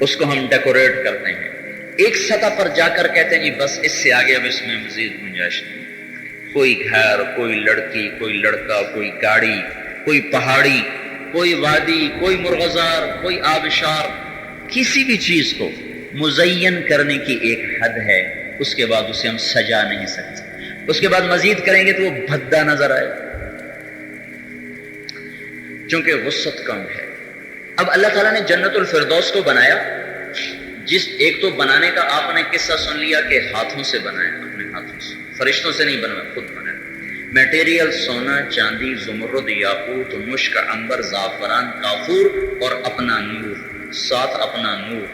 اس کو ہم ڈیکوریٹ کرتے ہیں، ایک سطح پر جا کر کہتے ہیں جی بس اس سے آگے اب اس میں مزید گنجائش نہیں۔ کوئی گھر، کوئی لڑکی، کوئی لڑکا، کوئی گاڑی، کوئی پہاڑی، کوئی وادی، کوئی مرغزار، کوئی آبشار، کسی بھی چیز کو مزین کرنے کی ایک حد ہے، اس کے بعد اسے ہم سجا نہیں سکتے، اس کے بعد مزید کریں گے تو وہ بھدا نظر آئے، چونکہ وسعت کم ہے۔ اب اللہ تعالیٰ نے جنت الفردوس کو بنایا، ایک تو بنانے کا آپ نے قصہ سن لیا کہ ہاتھوں سے بنایا، اپنے ہاتھوں سے، فرشتوں سے نہیں بنایا، خود بنایا۔ میٹیریل سونا، چاندی، زمرد، یاقوت، مشک، عنبر، زعفران، کافور اور اپنا نور، ساتھ اپنا نور،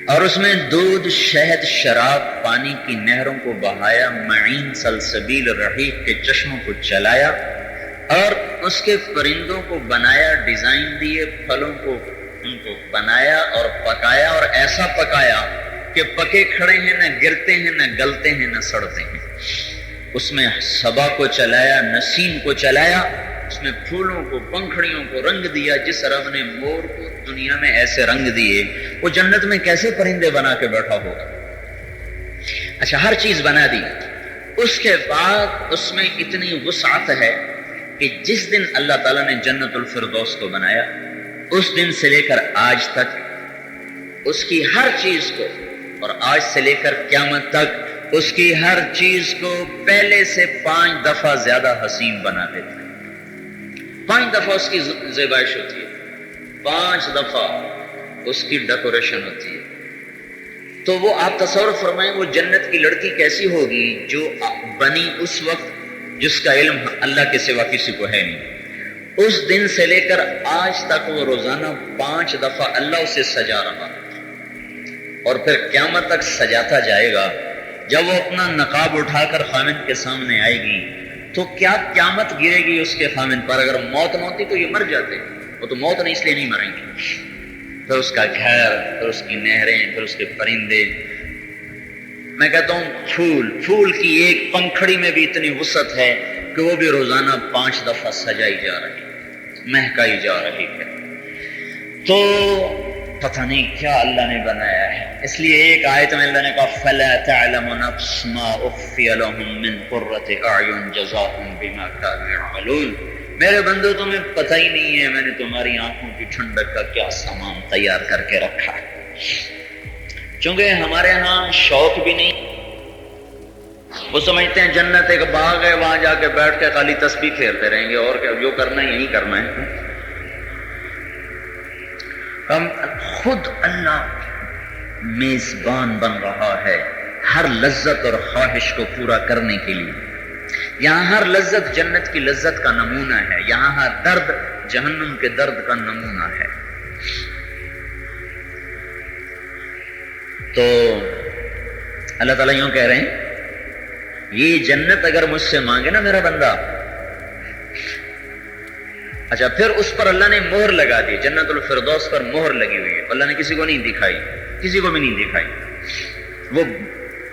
اور اس میں دودھ، شہد، شراب، پانی کی نہروں کو بہایا، معین، سلسبیل، رحیق کے چشموں کو چلایا، اور اس کے پرندوں کو بنایا، ڈیزائن دیے، پھلوں کو ان کو بنایا اور پکایا، اور ایسا پکایا کہ پکے کھڑے ہیں، نہ گرتے ہیں، نہ گلتے ہیں، نہ سڑتے ہیں۔ اس میں صبا کو چلایا، نسیم کو چلایا، اس میں پھولوں کو، پنکھڑیوں کو رنگ دیا، جس رب نے مور کو دنیا میں ایسے رنگ دیے وہ جنت میں کیسے پرندے بنا کے بیٹھا ہوگا۔ اچھا، ہر چیز بنا دی، اس کے بعد اس میں اتنی وسعت ہے کہ جس دن اللہ تعالیٰ نے جنت الفردوس کو بنایا، اس دن سے لے کر آج تک اس کی ہر چیز کو، اور آج سے لے کر قیامت تک اس کی ہر چیز کو پہلے سے 5 دفعہ زیادہ حسین بنا دیتے ہیں۔ 5 دفعہ اس کی زیبائش ہوتی ہے، 5 دفعہ اس کی ڈیکوریشن ہوتی ہے۔ تو وہ آپ تصور فرمائیں وہ جنت کی لڑکی کیسی ہوگی جو بنی اس وقت جس کا علم اللہ کے سوا کسی کو ہے نہیں۔ اس دن سے لے کر آج تک وہ روزانہ 5 دفعہ اللہ اسے سجا رہا، اور پھر قیامت تک سجاتا جائے گا۔ جب وہ اپنا نقاب اٹھا کر خامد کے سامنے آئے گی تو کیا قیامت گرے گی اس کے خامد پر۔ اگر موت نہ ہوتی تو یہ مر جاتے، وہ تو موت نہیں اس لیے نہیں مریں گے۔ پھر اس کا گھر، پھر اس کی نہریں، پھر اس کے پرندے۔ میں کہتا ہوں پھول کی ایک پنکھڑی میں بھی اتنی وسعت ہے کہ وہ بھی روزانہ 5 دفعہ سجائی جا رہی، مہکائی جا رہی ہے۔ تو پتہ نہیں کیا اللہ نے بنایا ہے۔ اس لیے ایک آیت میں اللہ نے کہا فَلَا تَعْلَمُ نَفْسٌ مَا أُخْفِيَ لَهُم مِّن قُرَّةِ أَعْيُنٍ جَزَاءً بِمَا كَانُوا يَعْمَلُونَ۔ میرے بندو تمہیں پتہ ہی نہیں ہے میں نے تمہاری آنکھوں کی ٹھنڈک کا کیا سامان تیار کر کے رکھا ہے۔ چونکہ ہمارے ہاں شوق بھی نہیں، وہ سمجھتے ہیں جنت ایک باغ ہے، وہاں جا کے بیٹھ کے خالی تسبیح پھیرتے رہیں گے اور جو کرنا ہے یہی کرنا ہے۔ ہم خود اللہ میزبان بن رہا ہے ہر لذت اور خواہش کو پورا کرنے کے لیے۔ یہاں ہر لذت جنت کی لذت کا نمونہ ہے، یہاں ہر درد جہنم کے درد کا نمونہ ہے۔ تو اللہ تعالیٰ یوں کہہ رہے ہیں یہ جنت اگر مجھ سے مانگے نا میرا بندہ، اچھا پھر اس پر اللہ نے مہر لگا دی، جنت الفردوس پر مہر لگی ہوئی ہے، اللہ نے کسی کو نہیں دکھائی، کسی کو بھی نہیں دکھائی، وہ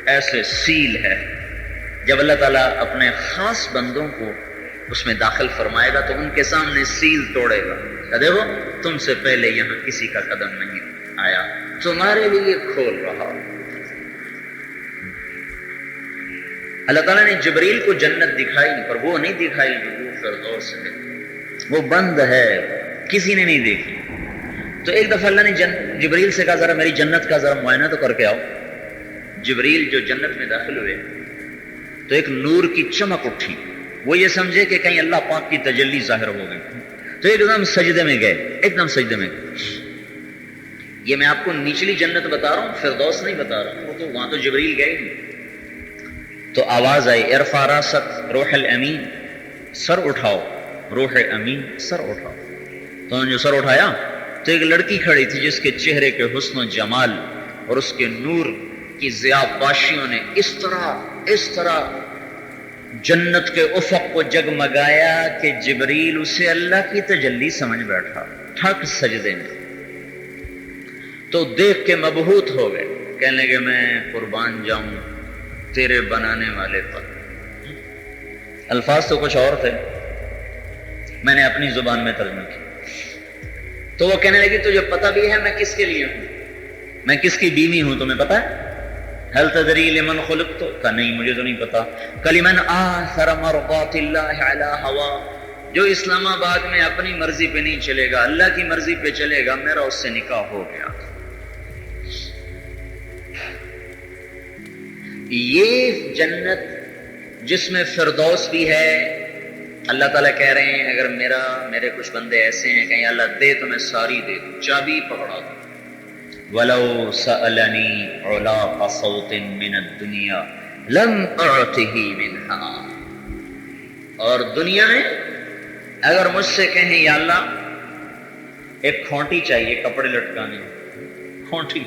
ایسے سیل ہے، جب اللہ تعالیٰ اپنے خاص بندوں کو اس میں داخل فرمائے گا تو ان کے سامنے سیل توڑے گا کہ دیکھو تم سے پہلے یہاں کسی کا قدم نہیں آیا، تمہارے لیے کھول رہا۔ اللہ تعالیٰ نے جبریل کو جنت دکھائی پر وہ نہیں دکھائی جو وہ فردوس ہے، وہ بند ہے، کسی نے نہیں دیکھی۔ تو ایک دفعہ اللہ نے جبریل سے کہا ذرا میری جنت کا ذرا معائنہ تو کر کے آؤ۔ جبریل جو جنت میں داخل ہوئے تو ایک نور کی چمک اٹھی، وہ یہ سمجھے کہ کہیں اللہ پاک کی تجلی ظاہر ہو گئی، تو ایک دم سجدے میں گئے، ایک دم سجدے میں گئے۔ یہ میں آپ کو نچلی جنت بتا رہا ہوں، فردوس نہیں بتا رہا ہوں، وہ تو وہاں تو جبریل گئے ہی۔ تو آواز آئی ارفع راسک روح الامین، سر اٹھاؤ روح امین، سر اٹھاؤ۔ تو انہوں نے جو سر اٹھایا تو ایک لڑکی کھڑی تھی جس کے چہرے کے حسن و جمال اور اس کے نور کی ضیاء باشیوں نے اس طرح جنت کے افق کو جگمگایا کہ جبریل اسے اللہ کی تجلی سمجھ بیٹھا، ٹھک سجدے میں۔ تو دیکھ کے مبہوت ہو گئے، کہنے لگے میں قربان جاؤں تیرے بنانے والے پر۔ الفاظ تو کچھ اور تھے، میں نے اپنی زبان میں ترجمہ کیا۔ تو وہ کہنے لگی تجھے پتہ بھی ہے میں کس کے لیے ہوں، میں کس کی بیوی ہوں، تمہیں پتہ ہے؟ هل تدری لمن خلقت؟ کہا نہیں مجھے تو نہیں پتا۔ کلمن آثر مرضات اللہ علی ہوا، جو اسلام آباد میں اپنی مرضی پہ نہیں چلے گا، اللہ کی مرضی پہ چلے گا، میرا اس سے نکاح ہو گیا۔ یہ جنت جس میں فردوس بھی ہے، اللہ تعالیٰ کہہ رہے ہیں اگر میرے کچھ بندے ایسے ہیں کہ اللہ دے تو میں ساری دے دوں، چابی پکڑا دوں۔ وَلَوْ سَأَلَنِي عُلَاقَ صَوْتٍ مِّنَ الدُّنْيَا لَمْ أُعْطِهِ مِنْهَا۔ اور دنیا میں اگر مجھ سے کہیں یا اللہ ایک کھونٹی چاہیے کپڑے لٹکانے، کھونٹی،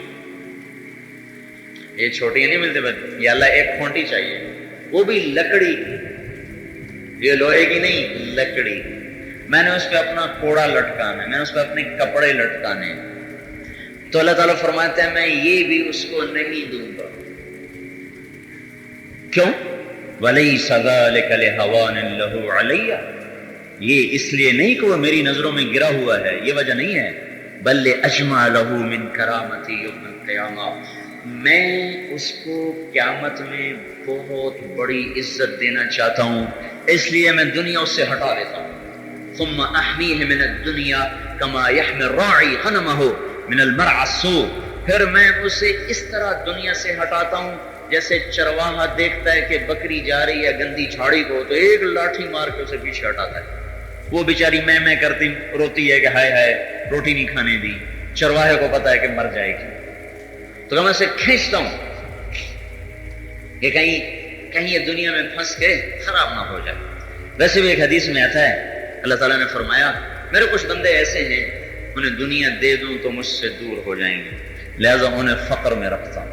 یہ چھوٹی نہیں ملتے بس، یا اللہ ایک کھونٹی چاہیے، وہ بھی لکڑی، یہ لوہے کی نہیں، لکڑی، میں نے اس پہ اپنا کوڑا لٹکانا ہے، میں نے اس پہ اپنے کپڑے لٹکانے ہیں، تو اللہ تعالیٰ فرماتے ہیں میں یہ بھی اس کو نہیں دوں گا۔ کیوں؟ وَلَيْسَ ذَلِكَ لِهَوَانٍ لَهُ عَلَيَّ، یہ اس لیے نہیں کہ وہ میری نظروں میں گرا ہوا ہے، یہ وجہ نہیں ہے، بل لِأَجْمَعَ لَهُ مِنْ كَرَامَتِي يَوْمَ الْقِيَامَةِ، میں اس کو قیامت میں بہت بڑی عزت دینا چاہتا ہوں، اس لیے میں دنیا اس سے ہٹا دیتا ہوں۔ ثُمَّ أَحْمِيهِ مِنَ الدُّنْيَا كَمَا يَحْمِي الرَّاعِي غَنَمَهُ من المرعى السوء، پھر میں اسے اس طرح دنیا سے ہٹاتا ہوں جیسے چرواہا دیکھتا ہے کہ بکری جا رہی ہے گندی جھاڑی کو تو ایک لاٹھی مار کے اسے پیچھے ہٹاتا ہے، وہ بیچاری میں کرتی روتی ہے کہ ہائے ہائے روٹی نہیں کھانے دی، چرواہے کو پتا ہے کہ مر جائے گی، تو میں اسے کھینچتا ہوں کہ کہیں یہ دنیا میں پھنس کے خراب نہ ہو جائے۔ ویسے بھی ایک حدیث میں آتا ہے اللہ تعالیٰ نے فرمایا میرے کچھ بندے ایسے ہیں انہیں دنیا دے دوں تو مجھ سے دور ہو جائیں گے، لہذا انہیں فقر میں رکھتا ہوں۔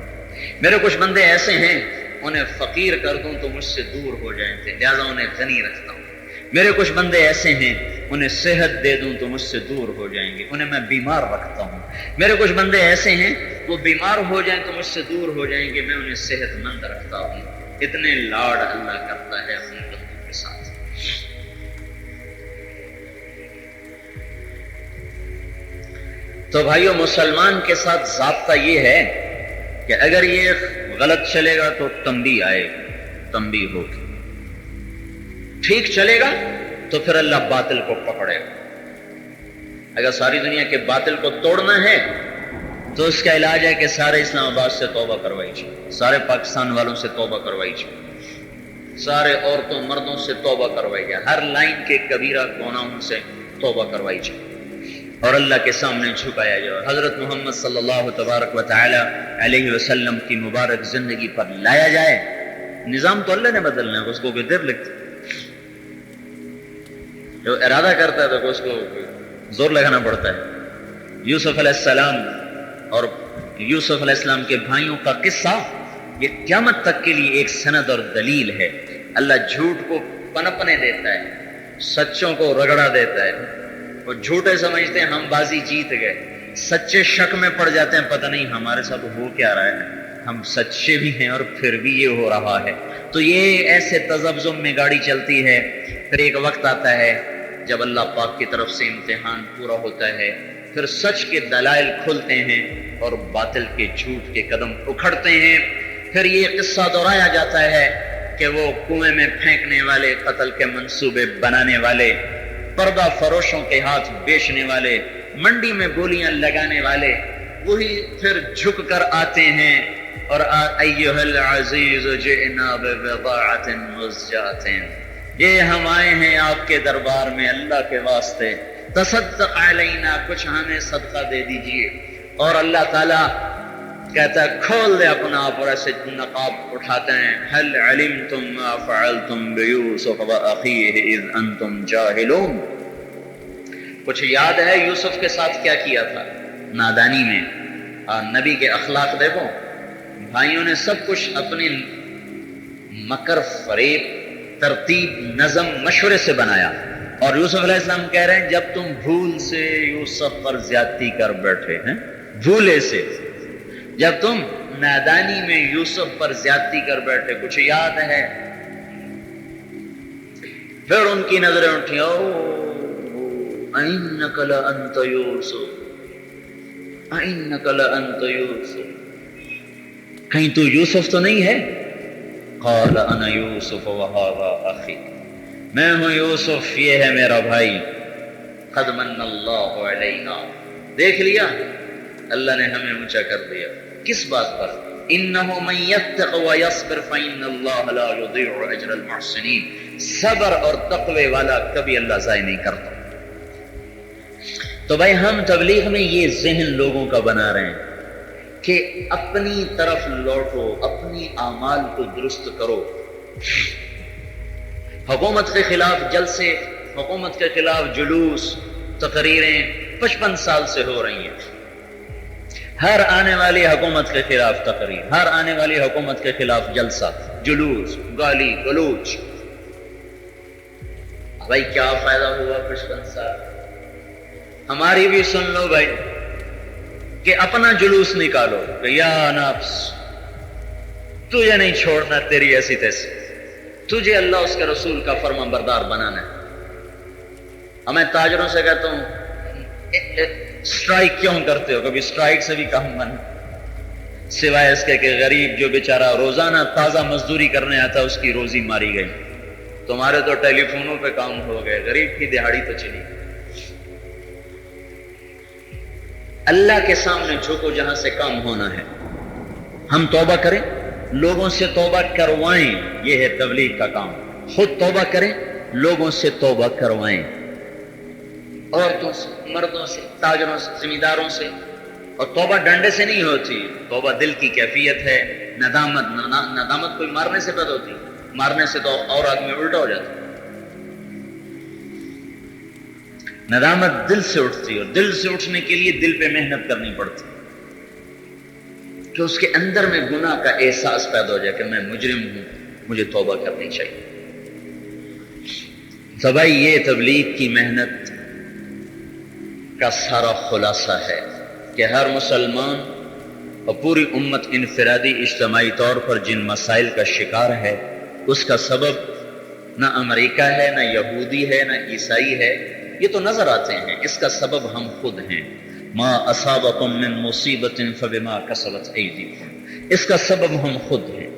میرے کچھ بندے ایسے ہیں انہیں فقیر کر دوں تو مجھ سے دور ہو جائیں گے، لہذا انہیں غنی رکھتا ہوں۔ میرے کچھ بندے ایسے ہیں انہیں صحت دے دوں تو مجھ سے دور ہو جائیں گے، انہیں میں بیمار رکھتا ہوں۔ میرے کچھ بندے ایسے ہیں وہ بیمار ہو جائیں تو مجھ سے دور ہو جائیں گے، میں انہیں صحت مند رکھتا ہوں۔ اتنے لاڈ اللہ کرتا ہے اپنے بندوں کے ساتھ۔ تو بھائیو مسلمان کے ساتھ ضابطہ یہ ہے کہ اگر یہ غلط چلے گا تو تنبیہ آئے گی، تنبیہ ہوگی، ٹھیک چلے گا تو پھر اللہ باطل کو پکڑے گا۔ اگر ساری دنیا کے باطل کو توڑنا ہے تو اس کا علاج ہے کہ سارے اسلام آباد سے توبہ کروائی جائے، سارے پاکستان والوں سے توبہ کروائی جائے، سارے عورتوں مردوں سے توبہ کروائی جائے، ہر لائن کے کبیرہ گناہوں سے توبہ کروائی جائے اور اللہ کے سامنے جھکایا جائے، حضرت محمد صلی اللہ تبارک و تعالی علیہ وسلم کی مبارک زندگی پر لایا جائے۔ نظام تو اللہ نے بدلنا ہے، اس کو کوئی دیر لگتی، جو ارادہ کرتا ہے تو اس کو زور لگانا پڑتا ہے۔ یوسف علیہ السلام اور یوسف علیہ السلام کے بھائیوں کا قصہ یہ قیامت تک کے لیے ایک سند اور دلیل ہے۔ اللہ جھوٹ کو پنپنے دیتا ہے، سچوں کو رگڑا دیتا ہے، وہ جھوٹے سمجھتے ہیں ہم بازی جیت گئے، سچے شک میں پڑ جاتے ہیں پتہ نہیں ہمارے ساتھ ہو کیا رہا ہے، ہم سچے بھی ہیں اور پھر بھی یہ ہو رہا ہے، تو یہ ایسے تذبذب میں گاڑی چلتی ہے. پھر ایک وقت آتا ہے جب اللہ پاک کی طرف سے امتحان پورا ہوتا ہے، پھر سچ کے دلائل کھلتے ہیں اور باطل کے جھوٹ کے قدم اکھڑتے ہیں. پھر یہ قصہ دہرایا جاتا ہے کہ وہ کنویں میں پھینکنے والے، قتل کے منصوبے بنانے والے، پردہ فروشوں کے ہاتھ بیچنے والے، منڈی میں گولیاں لگانے والے، وہی پھر جھک کر آتے ہیں اور ایھا العزیز جئنا ببضاعۃ مزجاۃ، یہ ہم آئے ہیں آپ کے دربار میں اللہ کے واسطے، تصدق علینا، کچھ ہمیں صدقہ دے دیجئے. اور اللہ تعالیٰ کہتا ہے کھول دے اپنا آپ، اور ایسے نقاب اٹھاتے ہیں. هل علمتم ما فعلتم بیوسف واخیہ اذ انتم جاہلون. کچھ یاد ہے یوسف کے ساتھ کیا کیا تھا نادانی میں؟ اور نبی کے اخلاق دیکھو، بھائیوں نے سب کچھ اپنی مکر، فریب، ترتیب، نظم، مشورے سے بنایا. اور یوسف علیہ السلام کہہ رہے ہیں جب تم بھول سے یوسف پر زیادتی کر بیٹھے ہیں، بھولے سے، جب تم نادانی میں یوسف پر زیادتی کر بیٹھے، کچھ یاد ہے؟ پھر ان کی نظریں اٹھی، اِنَّكَ لَأَنْتَ يُوسُف، اِنَّكَ لَأَنْتَ يُوسُف، کہیں تو یوسف تو نہیں ہے؟ قَالَ أَنَا يُوسُفُ وَهَذَا أَخِي، میں ہوں یوسف، یہ ہے میرا بھائی. قَدْ مَنَّ اللَّهُ عَلَيْنَا، دیکھ لیا اللہ نے ہمیں اونچا کر دیا. کس بات پر؟ إِنَّهُ مَن يَتَّقِ وَيَصْبِرْ فَإِنَّ اللَّهَ لَا يُضِيعُ أَجْرَ الْمُحْسِنِينَ. صبر اور تقوی والا کبھی اللہ ضائع نہیں کرتا. تو بھائی ہم تبلیغ میں یہ ذہن لوگوں کا بنا رہے ہیں کہ اپنی طرف لوٹو، اپنی اعمال کو درست کرو. حکومت کے خلاف جلسے، حکومت کے خلاف جلوس، تقریریں 55 سال سے ہو رہی ہیں. ہر آنے والی حکومت کے خلاف تقریر، ہر آنے والی حکومت کے خلاف جلسہ، جلوس، گالی گلوچ. بھائی کیا فائدہ ہوا 55 سال؟ ہماری بھی سن لو بھائی کہ اپنا جلوس نکالو کہ یا نفس تجھے نہیں چھوڑنا، تیری ایسی تیسی، تجھے اللہ اس کے رسول کا فرما بردار بنانا ہے. میں تاجروں سے کہتا ہوں اسٹرائک کیوں کرتے ہو؟ کبھی اسٹرائک سے بھی کام بنا، سوائے اس کے کہ غریب جو بیچارہ روزانہ تازہ مزدوری کرنے آتا اس کی روزی ماری گئی. تمہارے تو ٹیلی فونوں پہ کام ہو گئے، غریب کی دہاڑی تو چلی. اللہ کے سامنے جھکو جہاں سے کام ہونا ہے. ہم توبہ کریں، لوگوں سے توبہ کروائیں، یہ ہے تبلیغ کا کام. خود توبہ کریں، لوگوں سے توبہ کروائیں، عورتوں سے، مردوں سے، تاجروں سے، زمینداروں سے. اور توبہ ڈنڈے سے نہیں ہوتی، توبہ دل کی کیفیت ہے. ندامت کوئی مارنے سے پیدا ہوتی، مارنے سے تو اور آدمی الٹا ہو جاتا. ندامت دل سے اٹھتی، اور دل سے اٹھنے کے لیے دل پہ محنت کرنی پڑتی کہ اس کے اندر میں گناہ کا احساس پیدا ہو جائے کہ میں مجرم ہوں، مجھے توبہ کرنی چاہیے. تو بھائی یہ تبلیغ کی محنت کا سارا خلاصہ ہے کہ ہر مسلمان اور پوری امت انفرادی اجتماعی طور پر جن مسائل کا شکار ہے، اس کا سبب نہ امریکہ ہے، نہ یہودی ہے، نہ عیسائی ہے، یہ تو نظر آتے ہیں. اس کا سبب ہم خود ہیں. ما اصابکم من مصیبت فبما کسبت ایدیکم، اس کا سبب ہم خود ہیں.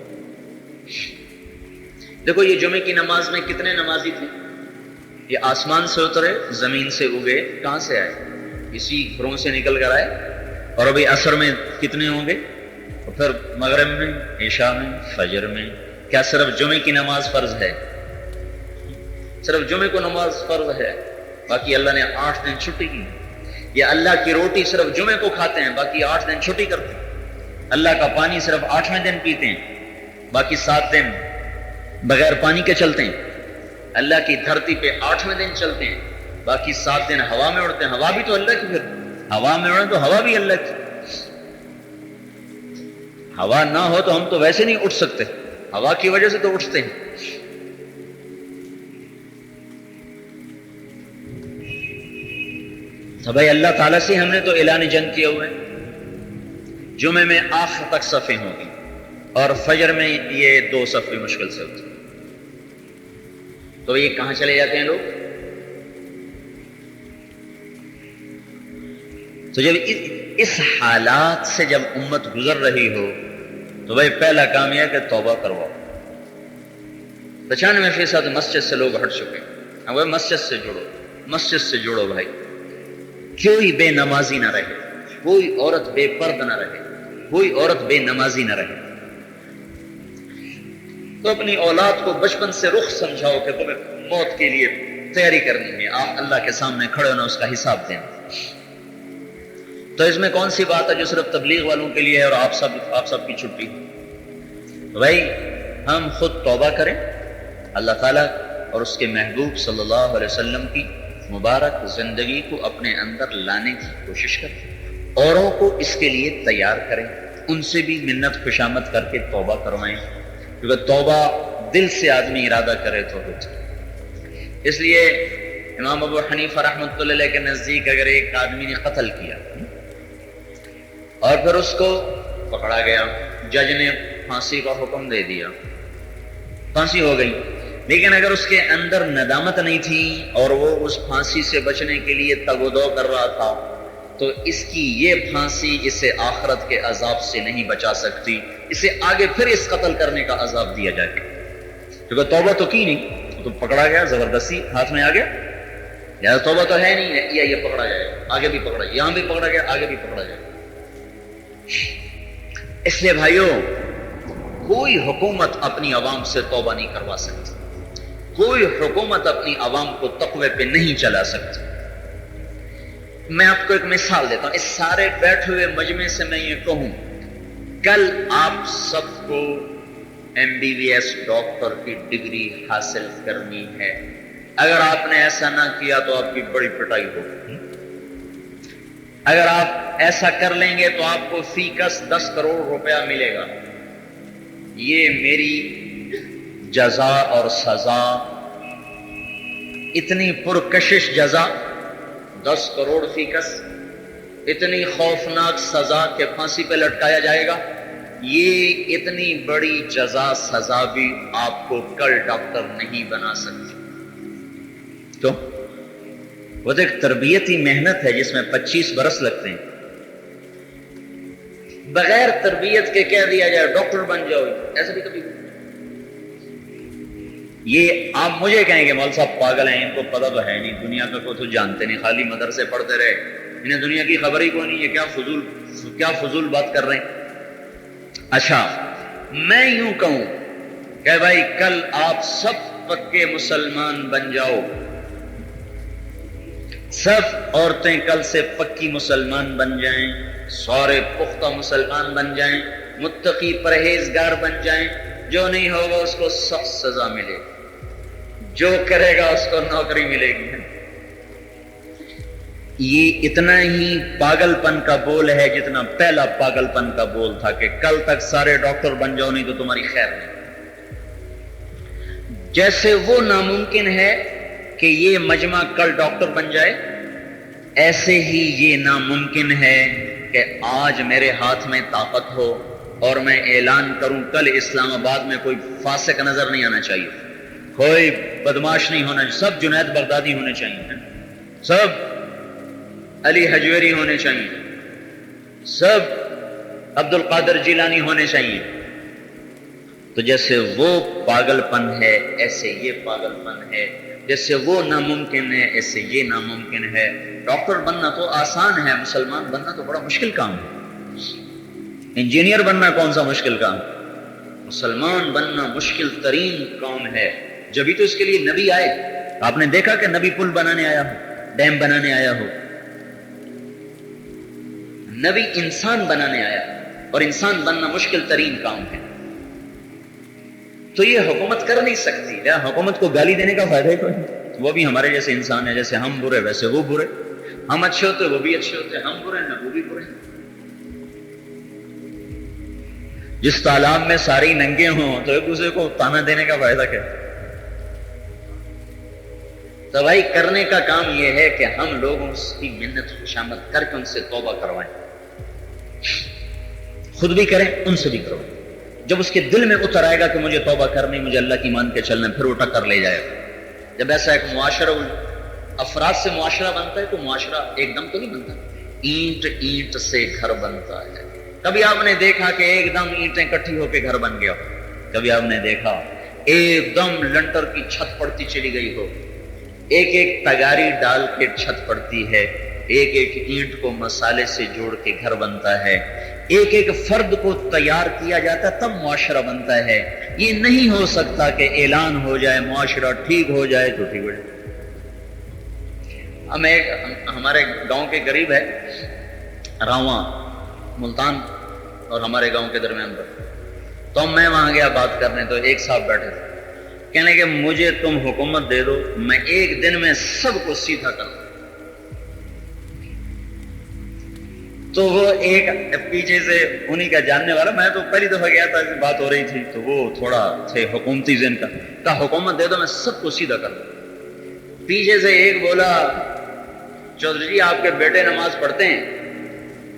دیکھو یہ جمعے کی نماز میں کتنے نمازی تھے؟ یہ آسمان سے اترے، زمین سے اگے، کہاں سے آئے؟ اسی گھروں سے نکل کر آئے. اور ابھی عصر میں کتنے ہوں گے؟ اور پھر مغرب میں، عشاء میں، فجر میں. کیا صرف جمعے کی نماز فرض ہے؟ صرف جمعے کو نماز فرض ہے، باقی اللہ نے 8 دن چھٹی کی. یا اللہ کی روٹی صرف جمعے کو کھاتے ہیں، باقی 8 دن چھٹی کرتے ہیں. اللہ کا پانی صرف 8ویں دن پیتے ہیں، باقی 7 دن بغیر پانی کے چلتے ہیں. اللہ کی دھرتی پہ 8ویں دن چلتے ہیں، باقی 7 دن ہوا میں اڑتے ہیں. ہوا بھی تو اللہ کی، پھر ہوا میں اڑیں تو ہوا بھی اللہ کی. ہوا نہ ہو تو ہم تو ویسے نہیں اٹھ سکتے، ہوا کی وجہ سے تو اٹھتے ہیں. تو بھائی اللہ تعالیٰ سے ہم نے تو اعلان جنگ کیا ہوا ہے. جمعے میں آخر تک صفیں ہوگی، اور فجر میں یہ 2 صف بھی مشکل سے ہوتی. تو یہ کہاں چلے جاتے ہیں لوگ؟ تو جب اس حالات سے جب امت گزر رہی ہو تو بھائی پہلا کام یہ ہے کہ توبہ کرواؤ. 95% مسجد سے لوگ ہٹ چکے ہیں. اب مسجد سے جڑو بھائی. کوئی بے نمازی نہ رہے, کوئی عورت بے پرد نہ رہے, کوئی عورت بے نمازی نہ رہے. تو اپنی اولاد کو بچپن سے رخ سمجھاؤ کہ تمہیں موت کے لیے تیاری کرنی ہے, آپ اللہ کے سامنے کھڑے ہونا, اس کا حساب دینا. تو اس میں کون سی بات ہے جو صرف تبلیغ والوں کے لیے ہے اور آپ سب کی چھٹی؟ بھائی ہم خود توبہ کریں, اللہ تعالیٰ اور اس کے محبوب صلی اللہ علیہ وسلم کی مبارک زندگی کو اپنے اندر لانے کی کوشش کریں, اوروں کو اس کے لیے تیار کریں, ان سے بھی منت خوشامد کر کے توبہ کروائیں, کیونکہ توبہ دل سے آدمی ارادہ کرے تو ہوتی. اس لیے امام ابو حنیفہ رحمۃ اللہ علیہ کے نزدیک اگر ایک آدمی نے قتل کیا اور پھر اس کو پکڑا گیا, جج نے پھانسی کا حکم دے دیا, پھانسی ہو گئی, لیکن اگر اس کے اندر ندامت نہیں تھی اور وہ اس پھانسی سے بچنے کے لیے تگ و دو کر رہا تھا, تو اس کی یہ پھانسی اسے آخرت کے عذاب سے نہیں بچا سکتی, اسے آگے پھر اس قتل کرنے کا عذاب دیا جائے گا. کیونکہ توبہ تو کی نہیں, تو پکڑا گیا, زبردستی ہاتھ میں آ گیا, یا توبہ تو ہے نہیں, یہ پکڑا جائے, آگے بھی پکڑا, یہاں بھی پکڑا گیا, آگے بھی پکڑا جائے. اس لیے بھائیوں, کوئی حکومت اپنی عوام سے توبہ نہیں کروا سکتی, کوئی حکومت اپنی عوام کو تقوی پہ نہیں چلا سکتی. میں آپ کو ایک مثال دیتا ہوں. اس سارے بیٹھے ہوئے مجمع سے میں یہ کہوں, کل آپ سب کو MBBS ڈاکٹر کی ڈگری حاصل کرنی ہے, اگر آپ نے ایسا نہ کیا تو آپ کی بڑی پٹائی ہوگی. اگر آپ ایسا کر لیں گے تو آپ کو فی کس 10 کروڑ روپیہ ملے گا. یہ میری جزا اور سزا, اتنی پرکشش جزا 10 کروڑ فی کس, اتنی خوفناک سزا کہ پھانسی پہ لٹکایا جائے گا. یہ اتنی بڑی جزا سزا بھی آپ کو کل ڈاکٹر نہیں بنا سکتی. تو وہ تو ایک تربیتی محنت ہے جس میں 25 برس لگتے ہیں. بغیر تربیت کے کہہ دیا جائے ڈاکٹر بن جاؤ, ایسا بھی کبھی. یہ آپ مجھے کہیں گے مول صاحب پاگل ہیں, ان کو پتہ تو ہے نہیں, دنیا کا کوئی تو جانتے نہیں, خالی مدرسے پڑھتے رہے, انہیں دنیا کی خبر ہی کوئی نہیں, یہ کیا فضول بات کر رہے ہیں. اچھا میں یوں کہوں کہ بھائی کل آپ سب پکے مسلمان بن جاؤ, سب عورتیں کل سے پکی مسلمان بن جائیں, سارے پختہ مسلمان بن جائیں, متقی پرہیزگار بن جائیں, جو نہیں ہوگا اس کو سخت سزا ملے, جو کرے گا اس کو نوکری ملے گی. یہ اتنا ہی پاگل پن کا بول ہے جتنا پہلا پاگل پن کا بول تھا کہ کل تک سارے ڈاکٹر بن جاؤ نہیں تو تمہاری خیر نہیں. جیسے وہ ناممکن ہے کہ یہ مجمع کل ڈاکٹر بن جائے, ایسے ہی یہ ناممکن ہے کہ آج میرے ہاتھ میں طاقت ہو اور میں اعلان کروں کل اسلام آباد میں کوئی فاسق نظر نہیں آنا چاہیے, کوئی بدماش نہیں ہونا, سب جنید بغدادی ہونے چاہیے, سب علی حجویری ہونے چاہیے, سب عبد القادر جیلانی ہونے چاہیے. تو جیسے وہ پاگل پن ہے ایسے یہ پاگل پن ہے, جیسے وہ ناممکن ہے ایسے یہ ناممکن ہے. ڈاکٹر بننا تو آسان ہے, مسلمان بننا تو بڑا مشکل کام ہے. انجینئر بننا کون سا مشکل کام, مسلمان بننا مشکل ترین کام ہے. جبھی تو اس کے لیے نبی آئے. آپ نے دیکھا کہ نبی پل بنانے آیا ہو, ڈیم بنانے آیا ہو, نبی انسان بنانے آیا, اور انسان بننا مشکل ترین کام ہے. تو یہ حکومت کر نہیں سکتی. حکومت کو گالی دینے کا فائدہ ہی کوئی نہیں, وہ بھی ہمارے جیسے انسان ہے, جیسے ہم برے ویسے وہ برے, ہم اچھے ہوتے وہ بھی اچھے ہوتے, ہم برے ہیں وہ بھی برے. جس تالاب میں سارے ننگے ہوں تو ایک دوسرے کو تانا دینے کا فائدہ کیا. تو بھائی کرنے کا کام یہ ہے کہ ہم لوگوں کی منت خوشامد کر کے ان سے توبہ کروائیں, خود بھی کریں ان سے بھی کروائیں. جب اس کے دل میں اتر آئے گا کہ مجھے توبہ کرنی، مجھے اللہ کی مان کے چلنا، پھر وہ ٹکر لے جائے گا۔ جب ایسا ایک معاشرہ افراد سے معاشرہ بنتا ہے تو معاشرہ ایک دم تو نہیں بنتا، اینٹ اینٹ سے گھر بنتا ہے۔ کبھی آپ نے دیکھا کہ ایک دم اینٹیں اکٹھی ہو کے گھر بن گیا؟ کبھی آپ نے دیکھا ایک دم لنٹر کی چھت پڑتی چلی گئی ہو؟ ایک ایک تگاری ڈال کے چھت پڑتی ہے، ایک ایک اینٹ کو مسالے سے جوڑ کے گھر بنتا ہے، ایک ایک فرد کو تیار کیا جاتا ہے تب معاشرہ بنتا ہے۔ یہ نہیں ہو سکتا کہ اعلان ہو جائے معاشرہ ٹھیک ہو جائے تو ٹھیک ہو جائے۔ ہمارے گاؤں کے قریب ہے راواں، ملتان اور ہمارے گاؤں کے درمیان پر، تو میں وہاں گیا بات کرنے، تو ایک صاحب بیٹھے تھے، کہنے کہ مجھے تم حکومت دے دو، میں ایک دن میں سب کو سیدھا کر دوں۔ تو وہ ایک پیچھے سے انہی کا جاننے والا، میں تو پہلی دفعہ گیا تھا، بات ہو رہی تھی، تو وہ تھوڑا تھے حکومتی ذہن کا، کہا حکومت دے دو میں سب کو سیدھا کر دوں۔ پیچھے سے ایک بولا چودھری جی آپ کے بیٹے نماز پڑھتے ہیں؟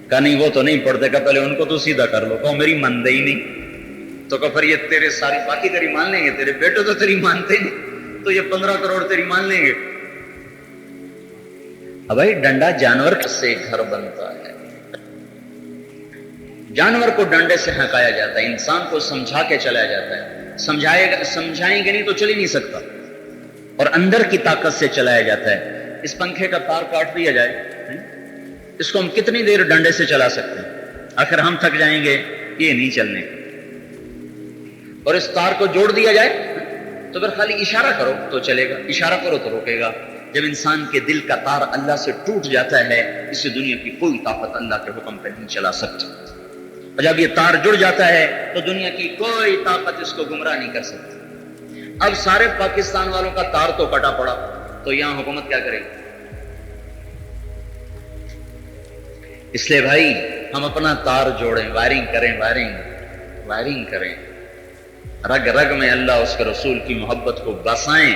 کہا نہیں وہ تو نہیں پڑھتے، کہا پہلے ان کو تو سیدھا کر لو۔ کہا میری مانتے ہی نہیں، تو کہا پھر یہ تیرے ساری باقی تیری مان لیں گے، تیرے بیٹے تو تیری مانتے نہیں، تو یہ 15 کروڑ تیری مان لیں گے۔ اب بھائی ڈنڈا جانور سے گھر بنتا ہے، جانور کو ڈنڈے سے ہکایا جاتا ہے، انسان کو سمجھا کے چلایا جاتا ہے، سمجھائیں گے نہیں تو چل ہی نہیں سکتا، اور اندر کی طاقت سے چلایا جاتا ہے۔ اس پنکھے کا تار کاٹ دیا جائے، اس کو ہم کتنی دیر ڈنڈے سے چلا سکتے ہیں؟ آخر ہم تھک جائیں گے، یہ نہیں چلنے۔ اور اس تار کو جوڑ دیا جائے تو پھر خالی اشارہ کرو تو چلے گا، اشارہ کرو تو روکے گا۔ جب انسان کے دل کا تار اللہ سے ٹوٹ جاتا ہے، اس دنیا کی کوئی طاقت اللہ کے حکم پہ نہیں چلا سکتی، اور جب یہ تار جڑ جاتا ہے تو دنیا کی کوئی طاقت اس کو گمراہ نہیں کر سکتی۔ اب سارے پاکستان والوں کا تار تو کٹا پڑا، تو یہاں حکومت کیا کرے گی؟ اس لیے بھائی ہم اپنا تار جوڑیں، وائرنگ کریں، رگ رگ میں اللہ اس کے رسول کی محبت کو بسائیں۔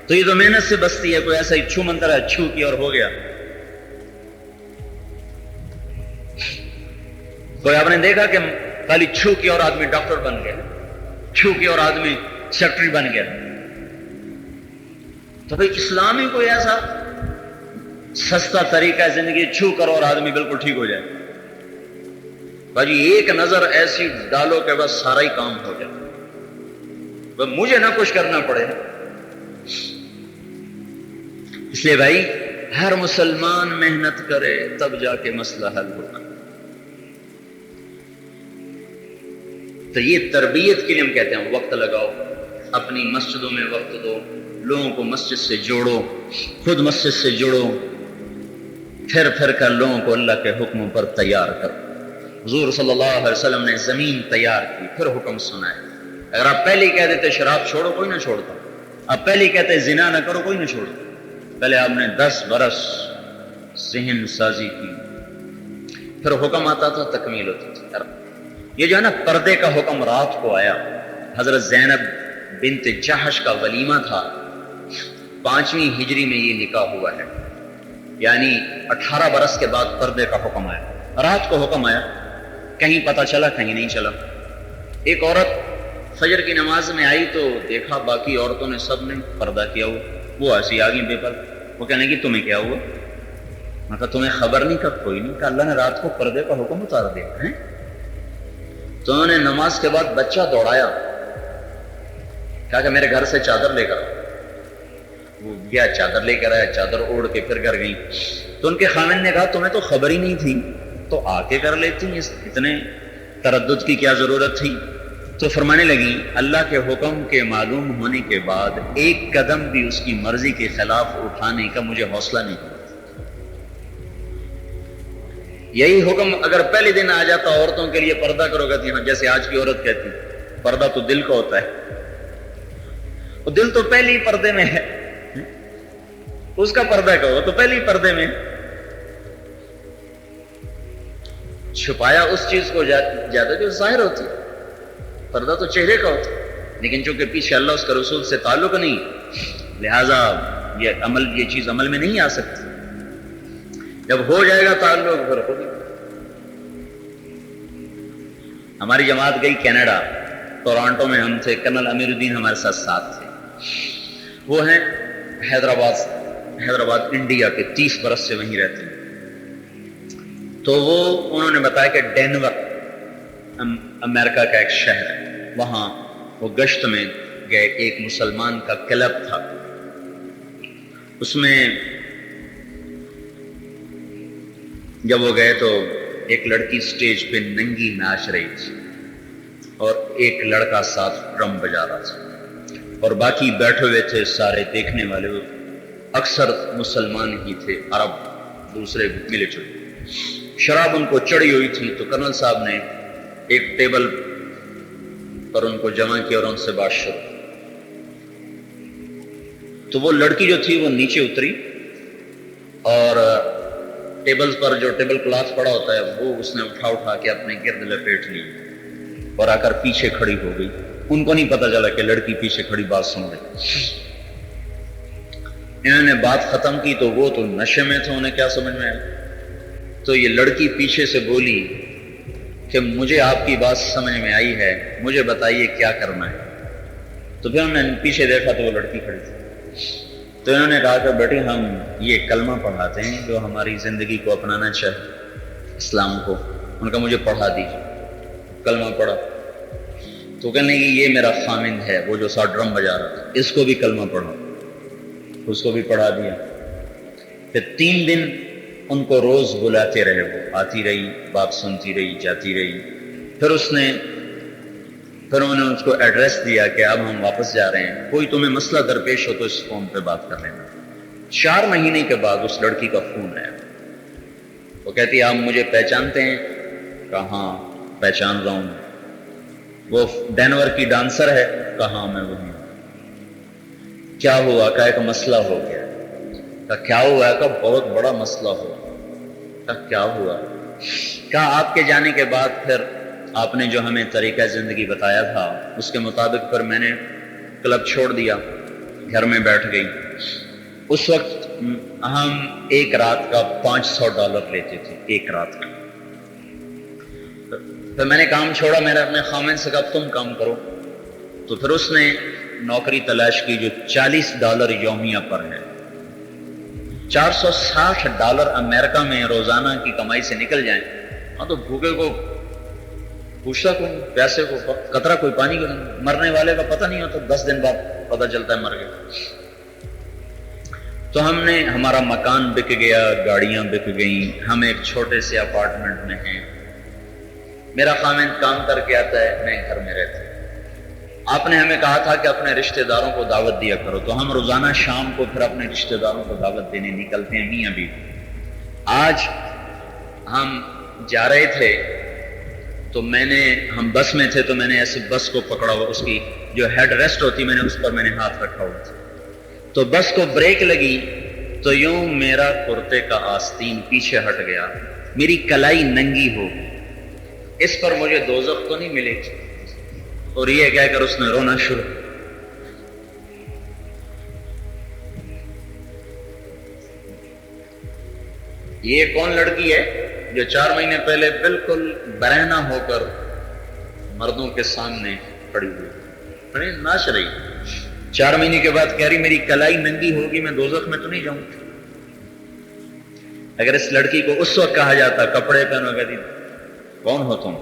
تو یہ تو محنت سے بستی ہے، کوئی ایسا ہی چھو منتر ہے، چھو کی اور ہو گیا۔ کوئی آپ نے دیکھا کہ خالی چھو کی اور آدمی ڈاکٹر بن گیا، چھو کی اور آدمی سیکرٹری بن گیا؟ تو بھائی اسلام ہی کوئی ایسا سستا طریقہ ہے زندگی، چھو کرو اور آدمی بالکل ٹھیک ہو جائے؟ بھائی ایک نظر ایسی ڈالو کہ بس سارا ہی کام ہو جائے، بس مجھے نہ کچھ کرنا پڑے۔ اس لیے بھائی ہر مسلمان محنت کرے تب جا کے مسئلہ حل ہوگا۔ تو یہ تربیت کے لیے ہم کہتے ہیں وقت لگاؤ، اپنی مسجدوں میں وقت دو، لوگوں کو مسجد سے جوڑو، خود مسجد سے جڑو، پھر کر لوگوں کو اللہ کے حکموں پر تیار کرو۔ حضور صلی اللہ علیہ وسلم نے زمین تیار کی، پھر حکم سنائے۔ اگر آپ پہلے ہی کہہ دیتے شراب چھوڑو، کوئی نہ چھوڑتا، آپ پہلے ہی کہتے زنا نہ کرو، کوئی نہ چھوڑتا، پہلے آپ نے 10 برس ذہن سازی کی، پھر حکم آتا تھا، تکمیل ہوتی تھی۔ یہ جو ہے نا پردے کا حکم رات کو آیا، حضرت زینب بنت جحش کا ولیمہ تھا، 5ویں ہجری میں یہ نکاح ہوا ہے، یعنی 18 برس کے بعد پردے کا حکم آیا، رات کو حکم آیا، کہیں پتہ چلا کہیں نہیں چلا۔ ایک عورت فجر کی نماز میں آئی تو دیکھا باقی عورتوں نے سب نے پردہ کیا ہوا، وہ ایسی آ گئی بے پر، وہ کہنے کی تمہیں کیا ہوا؟ میں کہا تمہیں خبر نہیں؟ کہا کوئی نہیں، کہا اللہ نے رات کو پردے کا حکم اتار دیا ہے۔ تو انہوں نے نماز کے بعد بچہ دوڑایا، کہا کہ میرے گھر سے چادر لے کر، وہ گیا چادر لے کر آیا، چادر اوڑھ کے پھر گھر گئی۔ تو ان کے خاوند نے کہا تمہیں تو خبر ہی نہیں تھی تو آ کے کر لیتی، اتنے تردد کی کیا ضرورت تھی؟ تو فرمانے لگی اللہ کے حکم کے معلوم ہونے کے بعد ایک قدم بھی اس کی مرضی کے خلاف اٹھانے کا مجھے حوصلہ نہیں ہوا۔ یہی حکم اگر پہلے دن آ جاتا عورتوں کے لیے پردہ کرو گا، جیسے آج کی عورت کہتی پردہ تو دل کا ہوتا ہے، وہ دل تو پہلے ہی پردے میں ہے، اس کا پردہ کہو تو پہلے ہی پردے میں، چھپایا اس چیز کو زیادہ جو ظاہر ہوتی ہے، پردہ تو چہرے کا ہوتا ہے، لیکن چونکہ پیچھے اللہ اس کا رسول سے تعلق نہیں، لہذا یہ چیز عمل میں نہیں آ سکتی۔ جب ہو جائے گا تعلق پھر خود ہماری جماعت گئی کینیڈا، ٹورانٹو میں ہم تھے، کرنل امیر الدین ہمارے ساتھ تھے، وہ ہیں حیدرآباد انڈیا کے، 30 برس سے وہیں رہتے ہیں۔ تو انہوں نے بتایا کہ ڈینور امریکہ کا ایک شہر ہے، وہاں وہ گشت میں گئے، ایک مسلمان کا کلب تھا، اس میں جب وہ گئے تو ایک لڑکی سٹیج پہ ننگی ناچ رہی تھی اور ایک لڑکا ساتھ ڈرم بجا رہا تھا، اور باقی بیٹھے ہوئے تھے سارے دیکھنے والے، اکثر مسلمان ہی تھے، عرب دوسرے ملے جلے۔ شراب ان کو چڑھی ہوئی تھی، تو کرنل صاحب نے ایک ٹیبل پر ان کو جمع کیا اور ان سے بات شروع۔ تو وہ لڑکی جو تھی وہ نیچے اتری اور ٹیبل پر جو ٹیبل کلاتھ پڑا ہوتا ہے وہ اس نے اٹھا کے اپنے گرد لپیٹ لی اور آ کر پیچھے کھڑی ہو گئی۔ ان کو نہیں پتا چلا کہ لڑکی پیچھے کھڑی بات سن رہی۔ انہوں نے بات ختم کی تو وہ تو نشے میں تھے، انہیں کیا سمجھ میں آیا؟ تو یہ لڑکی پیچھے سے بولی کہ مجھے آپ کی بات سمجھ میں آئی ہے، مجھے بتائیے کیا کرنا ہے۔ تو پھر انہوں نے پیچھے دیکھا تو وہ لڑکی کھڑی تھی۔ تو انہوں نے کہا کہ بیٹے ہم یہ کلمہ پڑھاتے ہیں جو ہماری زندگی کو اپنانا چاہے، اسلام کو۔ ان کا مجھے پڑھا دیجیے۔ کلمہ پڑھا تو کہنے لگی یہ میرا خامند ہے، وہ جو ساتھ ڈرم بجا رہا تھا، اس کو بھی کلمہ پڑھا، اس کو بھی پڑھا دیا۔ پھر 3 دن ان کو روز بلاتے رہے، وہ آتی رہی، بات سنتی رہی، جاتی رہی۔ پھر انہوں نے اس کو ایڈریس دیا کہ اب ہم واپس جا رہے ہیں، کوئی تمہیں مسئلہ درپیش ہو تو اس فون پہ بات کر لینا۔ 4 مہینے کے بعد اس لڑکی کا فون آیا، وہ کہتی آپ مجھے پہچانتے ہیں؟ کہا ہاں پہچان رہا ہوں۔ وہ ڈینور کی ڈانسر ہے؟ کہا ہاں میں وہی ہوں۔ کیا ہوا؟ کہا ایک مسئلہ ہو گیا۔ کہا کیا ہوا؟ کہا بہت بڑا مسئلہ ہو۔ کہا کیا ہوا؟ کہا آپ کے جانے کے بعد پھر آپ نے جو ہمیں طریقہ زندگی بتایا تھا اس کے مطابق پھر میں نے کلب چھوڑ دیا، گھر میں بیٹھ گئی۔ اس وقت ہم ایک رات کا $500 لیتے تھے، ایک رات کا۔ پھر میں نے کام چھوڑا، میں نے اپنے خامن سے کہا تم کام کرو، تو پھر اس نے نوکری تلاش کی جو $40 یومیہ پر ہے۔ $460 امریکہ میں روزانہ کی کمائی سے نکل جائیں، ہاں تو بھوکے کو پوچھتا کوئی، پیاسے کو قطرہ کوئی پانی کو نہیں، مرنے والے کا پتہ نہیں ہوتا، 10 دن بعد پتہ چلتا ہے مر گیا۔ تو ہمارا مکان بک گیا، گاڑیاں بک گئیں، ہم ایک چھوٹے سے اپارٹمنٹ میں ہیں، میرا خامند کام کر کے آتا ہے، میں گھر میں رہتا ہوں۔ آپ نے ہمیں کہا تھا کہ اپنے رشتہ داروں کو دعوت دیا کرو، تو ہم روزانہ شام کو پھر اپنے رشتہ داروں کو دعوت دینے نکلتے ہیں میاں بیوی۔ آج ہم جا رہے تھے تو ہم بس میں تھے، تو میں نے ایسے بس کو پکڑا ہوا، اس کی جو ہیڈ ریسٹ ہوتی میں نے اس پر میں نے ہاتھ رکھا ہوا تھا، تو بس کو بریک لگی تو یوں میرا کرتے کا آستین پیچھے ہٹ گیا، میری کلائی ننگی ہو گئی۔ اس پر مجھے دوزخ تو نہیں ملے گی، اور یہ کہہ کر اس نے رونا شروع۔ یہ کون لڑکی ہے جو 4 مہینے پہلے بالکل برہنہ ہو کر مردوں کے سامنے کھڑی ہوئی، ناچ رہی، 4 مہینے کے بعد کہہ رہی میری کلائی ننگی ہوگی، میں دوزخ میں تو نہیں جاؤں۔ اگر اس لڑکی کو اس وقت کہا جاتا کپڑے پہنو، کہتی کون ہو تم؟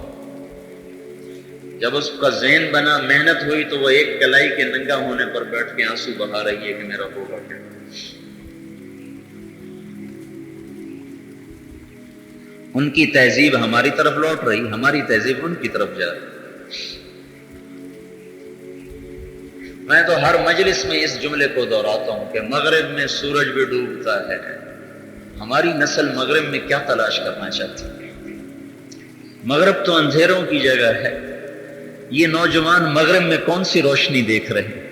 جب اس کا ذہن بنا، محنت ہوئی، تو وہ ایک کلائی کے ننگا ہونے پر بیٹھ کے آنسو بہا رہی ہے کہ میرا ہوگا کیا۔ ان کی تہذیب ہماری طرف لوٹ رہی، ہماری تہذیب ان کی طرف جا رہی۔ میں تو ہر مجلس میں اس جملے کو دہراتا ہوں کہ مغرب میں سورج بھی ڈوبتا ہے، ہماری نسل مغرب میں کیا تلاش کرنا چاہتی ہے؟ مغرب تو اندھیروں کی جگہ ہے، یہ نوجوان مغرب میں کون سی روشنی دیکھ رہے ہیں؟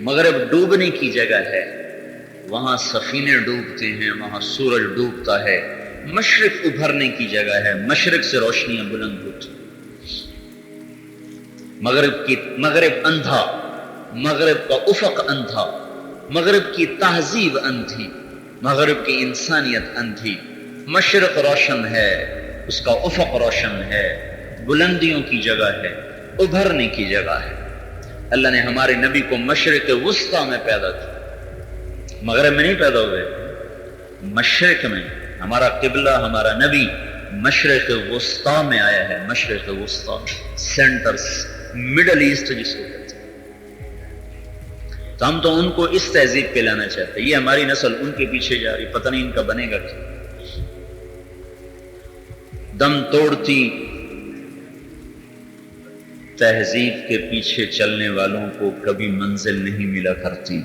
مغرب ڈوبنے کی جگہ ہے، وہاں سفینے ڈوبتے ہیں، وہاں سورج ڈوبتا ہے۔ مشرق ابھرنے کی جگہ ہے، مشرق سے روشنیاں بلند ہوتی۔ مغرب اندھا، مغرب کا افق اندھا، مغرب کی تہذیب اندھی، مغرب کی انسانیت اندھی۔ مشرق روشن ہے، اس کا افق روشن ہے، بلندیوں کی جگہ ہے، ابھرنے کی جگہ ہے۔ اللہ نے ہمارے نبی کو مشرق وسطی میں پیدا کیا، مغرب میں نہیں پیدا ہوئے، مشرق میں۔ ہمارا قبلہ، ہمارا نبی مشرق وسطی میں آیا ہے، مشرق وسطی، سینٹرز، مڈل ایسٹ جس کو کہتے ہیں۔ تو ہم تو ان کو اس تہذیب پہ لانا چاہتے ہیں، یہ ہماری نسل ان کے پیچھے جا رہی، پتہ نہیں ان کا بنے گا کیا۔ دم توڑتی تہذیب کے پیچھے چلنے والوں کو کبھی منزل نہیں ملا کرتی،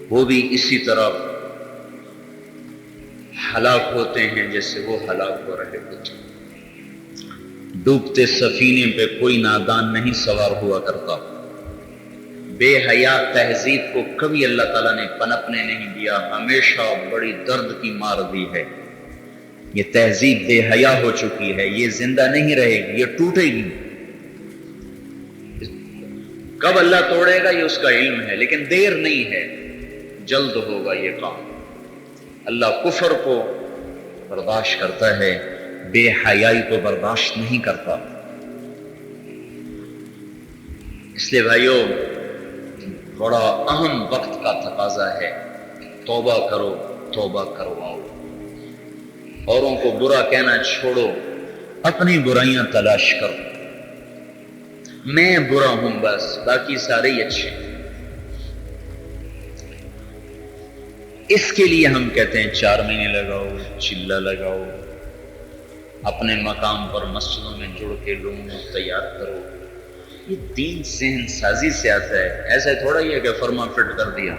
وہ بھی اسی طرح ہلاک ہوتے ہیں جیسے وہ ہلاک ہو رہے ہوتے ہیں۔ ڈوبتے سفینے پہ کوئی نادان نہیں سوار ہوا کرتا۔ بے حیا تہذیب کو کبھی اللہ تعالیٰ نے پنپنے نہیں دیا، ہمیشہ بڑی درد کی مار دی ہے۔ یہ تہذیب بے حیا ہو چکی ہے، یہ زندہ نہیں رہے گی، یہ ٹوٹے گی۔ کب اللہ توڑے گا یہ اس کا علم ہے، لیکن دیر نہیں ہے، جلد ہوگا یہ کام۔ اللہ کفر کو برداشت کرتا ہے، بے حیائی کو برداشت نہیں کرتا۔ اس لیے بھائیو، بڑا اہم وقت کا تقاضا ہے، توبہ کرو، توبہ کرواؤ۔ اوروں کو برا کہنا چھوڑو، اپنی برائیاں تلاش کرو۔ میں برا ہوں بس، باقی سارے ہی اچھے۔ اس کے لیے ہم کہتے ہیں 4 مہینے لگاؤ، چلہ لگاؤ، اپنے مقام پر مسجدوں میں جڑ کے لوگوں کو تیار کرو۔ یہ دین ذہن سازی سے آتا ہے، ایسا تھوڑا ہی ہے کہ فرما فٹ کر دیا،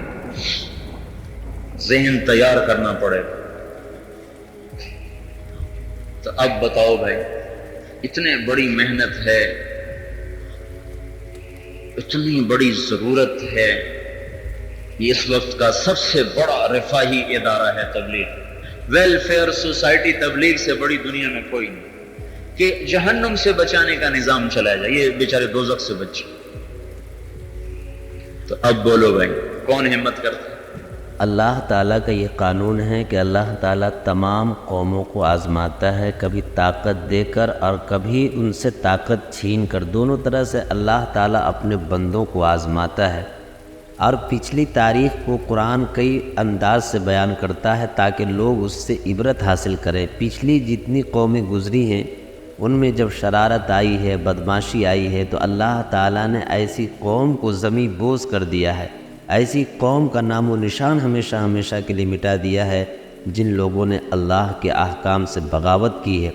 ذہن تیار کرنا پڑے گا۔ تو اب بتاؤ بھائی، اتنے بڑی محنت ہے، اتنی بڑی ضرورت ہے، یہ اس وقت کا سب سے بڑا رفاہی ادارہ ہے تبلیغ، ویلفیئر سوسائٹی۔ تبلیغ سے بڑی دنیا میں کوئی نہیں کہ جہنم سے بچانے کا نظام چلایا جائے، یہ بیچارے دوزخ سے بچے۔ تو اب بولو بھائی، کون ہمت کرتا ہے؟ اللہ تعالیٰ کا یہ قانون ہے کہ اللہ تعالیٰ تمام قوموں کو آزماتا ہے، کبھی طاقت دے کر اور کبھی ان سے طاقت چھین کر، دونوں طرح سے اللہ تعالیٰ اپنے بندوں کو آزماتا ہے۔ اور پچھلی تاریخ کو قرآن کئی انداز سے بیان کرتا ہے تاکہ لوگ اس سے عبرت حاصل کریں۔ پچھلی جتنی قومیں گزری ہیں ان میں جب شرارت آئی ہے، بدماشی آئی ہے، تو اللہ تعالیٰ نے ایسی قوم کو زمیں بوس کر دیا ہے، ایسی قوم کا نام و نشان ہمیشہ ہمیشہ کے لیے مٹا دیا ہے جن لوگوں نے اللہ کے احکام سے بغاوت کی ہے۔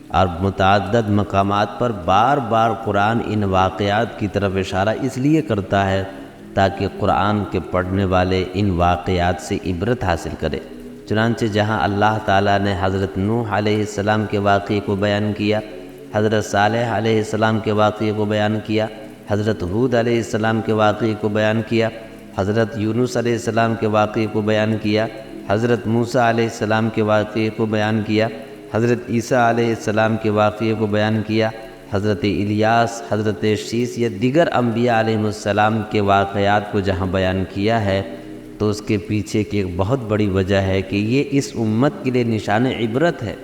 اور متعدد مقامات پر بار بار قرآن ان واقعات کی طرف اشارہ اس لیے کرتا ہے تاکہ قرآن کے پڑھنے والے ان واقعات سے عبرت حاصل کرے۔ چنانچہ جہاں اللہ تعالیٰ نے حضرت نوح علیہ السلام کے واقعے کو بیان کیا، حضرت صالح علیہ السلام کے واقعے کو بیان کیا، حضرت ہود علیہ السلام کے واقعے کو بیان کیا، حضرت یونس علیہ السلام کے واقعے کو بیان کیا، حضرت موسیٰ علیہ السلام کے واقعے کو بیان کیا، حضرت عیسیٰ علیہ السلام کے واقعے کو بیان کیا، حضرت الیاس، حضرت شیس یا دیگر انبیاء علیہ السلام کے واقعات کو جہاں بیان کیا ہے، تو اس کے پیچھے کی ایک بہت بڑی وجہ ہے کہ یہ اس امت کے لیے نشان عبرت ہے۔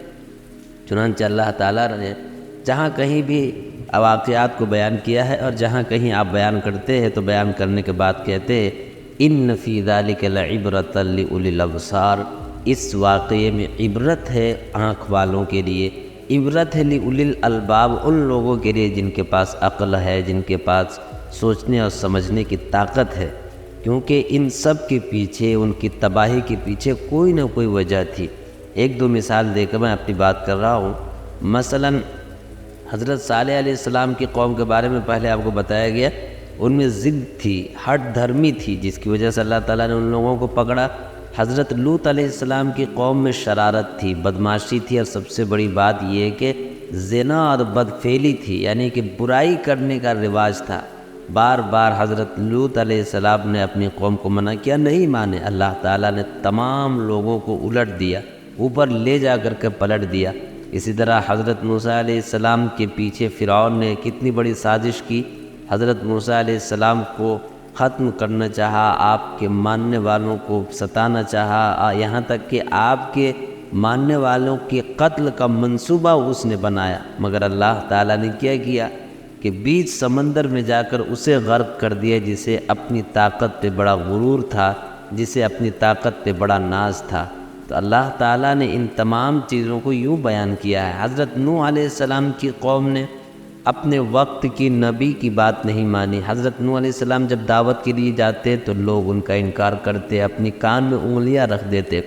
چنانچہ اللہ تعالیٰ نے جہاں کہیں بھی واقعات کو بیان کیا ہے، اور جہاں کہیں آپ بیان کرتے ہیں تو بیان کرنے کے بعد کہتے ہیں ان فی ذلک لعبرۃ لأولی الابصار، اس واقعے میں عبرت ہے آنکھ والوں کے لیے، عبرت ہے لأولی الالباب، ان لوگوں کے لیے جن کے پاس عقل ہے، جن کے پاس سوچنے اور سمجھنے کی طاقت ہے، کیونکہ ان سب کے پیچھے، ان کی تباہی کے پیچھے کوئی نہ کوئی وجہ تھی۔ ایک دو مثال دے کر میں اپنی بات کر رہا ہوں۔ مثلاً حضرت صالح علیہ السلام کی قوم کے بارے میں پہلے آپ کو بتایا گیا، ان میں ضد تھی، ہٹ دھرمی تھی، جس کی وجہ سے اللہ تعالیٰ نے ان لوگوں کو پکڑا۔ حضرت لوط علیہ السلام کی قوم میں شرارت تھی، بدماشی تھی، اور سب سے بڑی بات یہ ہے کہ زنا اور بدفعلی تھی، یعنی کہ برائی کرنے کا رواج تھا۔ بار بار حضرت لوط علیہ السلام نے اپنی قوم کو منع کیا، نہیں مانے، اللہ تعالیٰ نے تمام لوگوں کو الٹ دیا، اوپر لے جا کر کے پلٹ دیا۔ اسی طرح حضرت موسیٰ علیہ السلام کے پیچھے فرعون نے کتنی بڑی سازش کی، حضرت موسیٰ علیہ السلام کو ختم کرنا چاہا، آپ کے ماننے والوں کو ستانا چاہا، یہاں تک کہ آپ کے ماننے والوں کے قتل کا منصوبہ اس نے بنایا، مگر اللہ تعالیٰ نے کیا کیا کہ بیچ سمندر میں جا کر اسے غرق کر دیا، جسے اپنی طاقت پہ بڑا غرور تھا، جسے اپنی طاقت پہ بڑا ناز تھا۔ تو اللہ تعالیٰ نے ان تمام چیزوں کو یوں بیان کیا ہے۔ حضرت نوح علیہ السلام کی قوم نے اپنے وقت کی نبی کی بات نہیں مانی۔ حضرت نوح علیہ السلام جب دعوت کے لیے جاتے تو لوگ ان کا انکار کرتے، اپنی کان میں انگلیاں رکھ دیتے،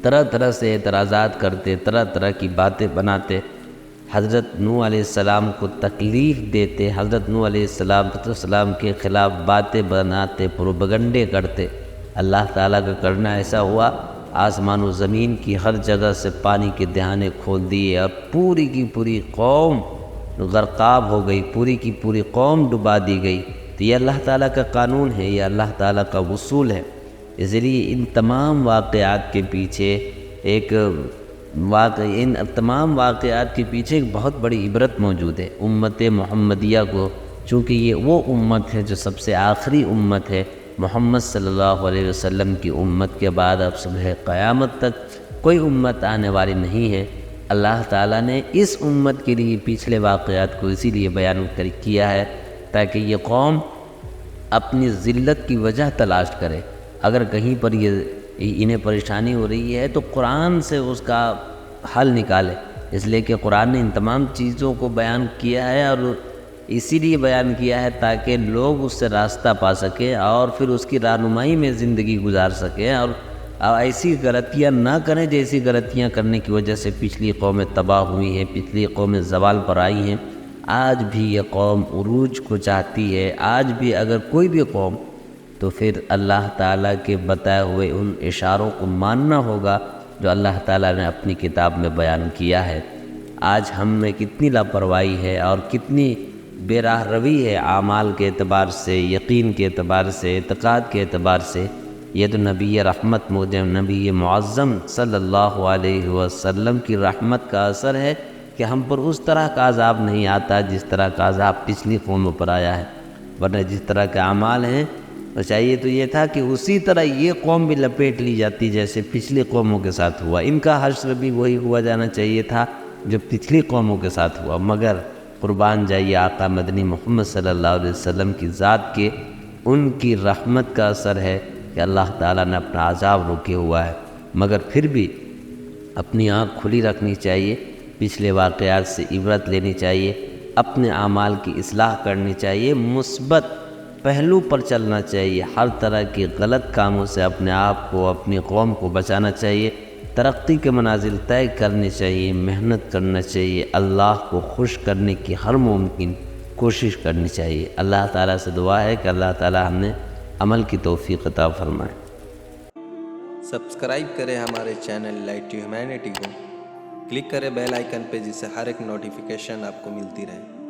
طرح طرح سے اعتراضات کرتے، طرح طرح کی باتیں بناتے، حضرت نوح علیہ السلام کو تکلیف دیتے، حضرت نوح علیہ السلام کے خلاف باتیں بناتے، پروپیگنڈے کرتے۔ اللہ تعالیٰ کا کرنا ایسا ہوا، آسمان و زمین کی ہر جگہ سے پانی کے دہانے کھول دیے اور پوری کی پوری قوم غرقاب ہو گئی، پوری کی پوری قوم ڈبا دی گئی۔ تو یہ اللہ تعالیٰ کا قانون ہے، یہ اللہ تعالیٰ کا اصول ہے۔ اس لیے ان تمام واقعات کے پیچھے ان تمام واقعات کے پیچھے ایک بہت بڑی عبرت موجود ہے۔ امت محمدیہ کو، چونکہ یہ وہ امت ہے جو سب سے آخری امت ہے، محمد صلی اللہ علیہ وسلم کی امت کے بعد اب صبح قیامت تک کوئی امت آنے والی نہیں ہے۔ اللہ تعالیٰ نے اس امت کے لیے پچھلے واقعات کو اسی لیے بیان کیا ہے تاکہ یہ قوم اپنی ذلت کی وجہ تلاش کرے۔ اگر کہیں پر انہیں پریشانی ہو رہی ہے تو قرآن سے اس کا حل نکالے، اس لیے کہ قرآن نے ان تمام چیزوں کو بیان کیا ہے، اور اسی لیے بیان کیا ہے تاکہ لوگ اس سے راستہ پا سکیں اور پھر اس کی رہنمائی میں زندگی گزار سکیں، اور ایسی غلطیاں نہ کریں جیسی غلطیاں کرنے کی وجہ سے پچھلی قومیں تباہ ہوئی ہیں، پچھلی قومیں زوال پر آئی ہیں۔ آج بھی یہ قوم عروج کو چاہتی ہے، آج بھی اگر کوئی بھی قوم، تو پھر اللہ تعالیٰ کے بتائے ہوئے ان اشاروں کو ماننا ہوگا جو اللہ تعالیٰ نے اپنی کتاب میں بیان کیا ہے۔ آج ہم میں کتنی لاپرواہی ہے اور کتنی بے راہ روی ہے، اعمال کے اعتبار سے، یقین کے اعتبار سے، اعتقاد کے اعتبار سے۔ یہ تو نبی رحمت نبی معظم صلی اللہ علیہ وسلم کی رحمت کا اثر ہے کہ ہم پر اس طرح کا عذاب نہیں آتا جس طرح کا عذاب پچھلی قوموں پر آیا ہے، ورنہ جس طرح کے اعمال ہیں تو چاہیے تو یہ تھا کہ اسی طرح یہ قوم بھی لپیٹ لی جاتی جیسے پچھلی قوموں کے ساتھ ہوا۔ ان کا حشر بھی وہی ہوا جانا چاہیے تھا جو پچھلی قوموں کے ساتھ ہوا، مگر قربان جائیے آقا مدنی محمد صلی اللہ علیہ وسلم کی ذات کے، ان کی رحمت کا اثر ہے کہ اللہ تعالیٰ نے اپنا عذاب روکے ہوا ہے۔ مگر پھر بھی اپنی آنکھ کھلی رکھنی چاہیے، پچھلے واقعات سے عبرت لینی چاہیے، اپنے اعمال کی اصلاح کرنی چاہیے، مثبت پہلو پر چلنا چاہیے، ہر طرح کے غلط کاموں سے اپنے آپ کو، اپنی قوم کو بچانا چاہیے، ترقی کے منازل طے کرنی چاہیے، محنت کرنا چاہیے، اللہ کو خوش کرنے کی ہر ممکن کوشش کرنی چاہیے۔ اللہ تعالیٰ سے دعا ہے کہ اللہ تعالیٰ ہم نے عمل کی توفیق عطا فرمائے۔ سبسکرائب کریں ہمارے چینل لائٹ ٹو ہیومینٹی کو، کلک کریں بیل آئیکن پہ جس سے ہر ایک نوٹیفیکیشن آپ کو ملتی رہے۔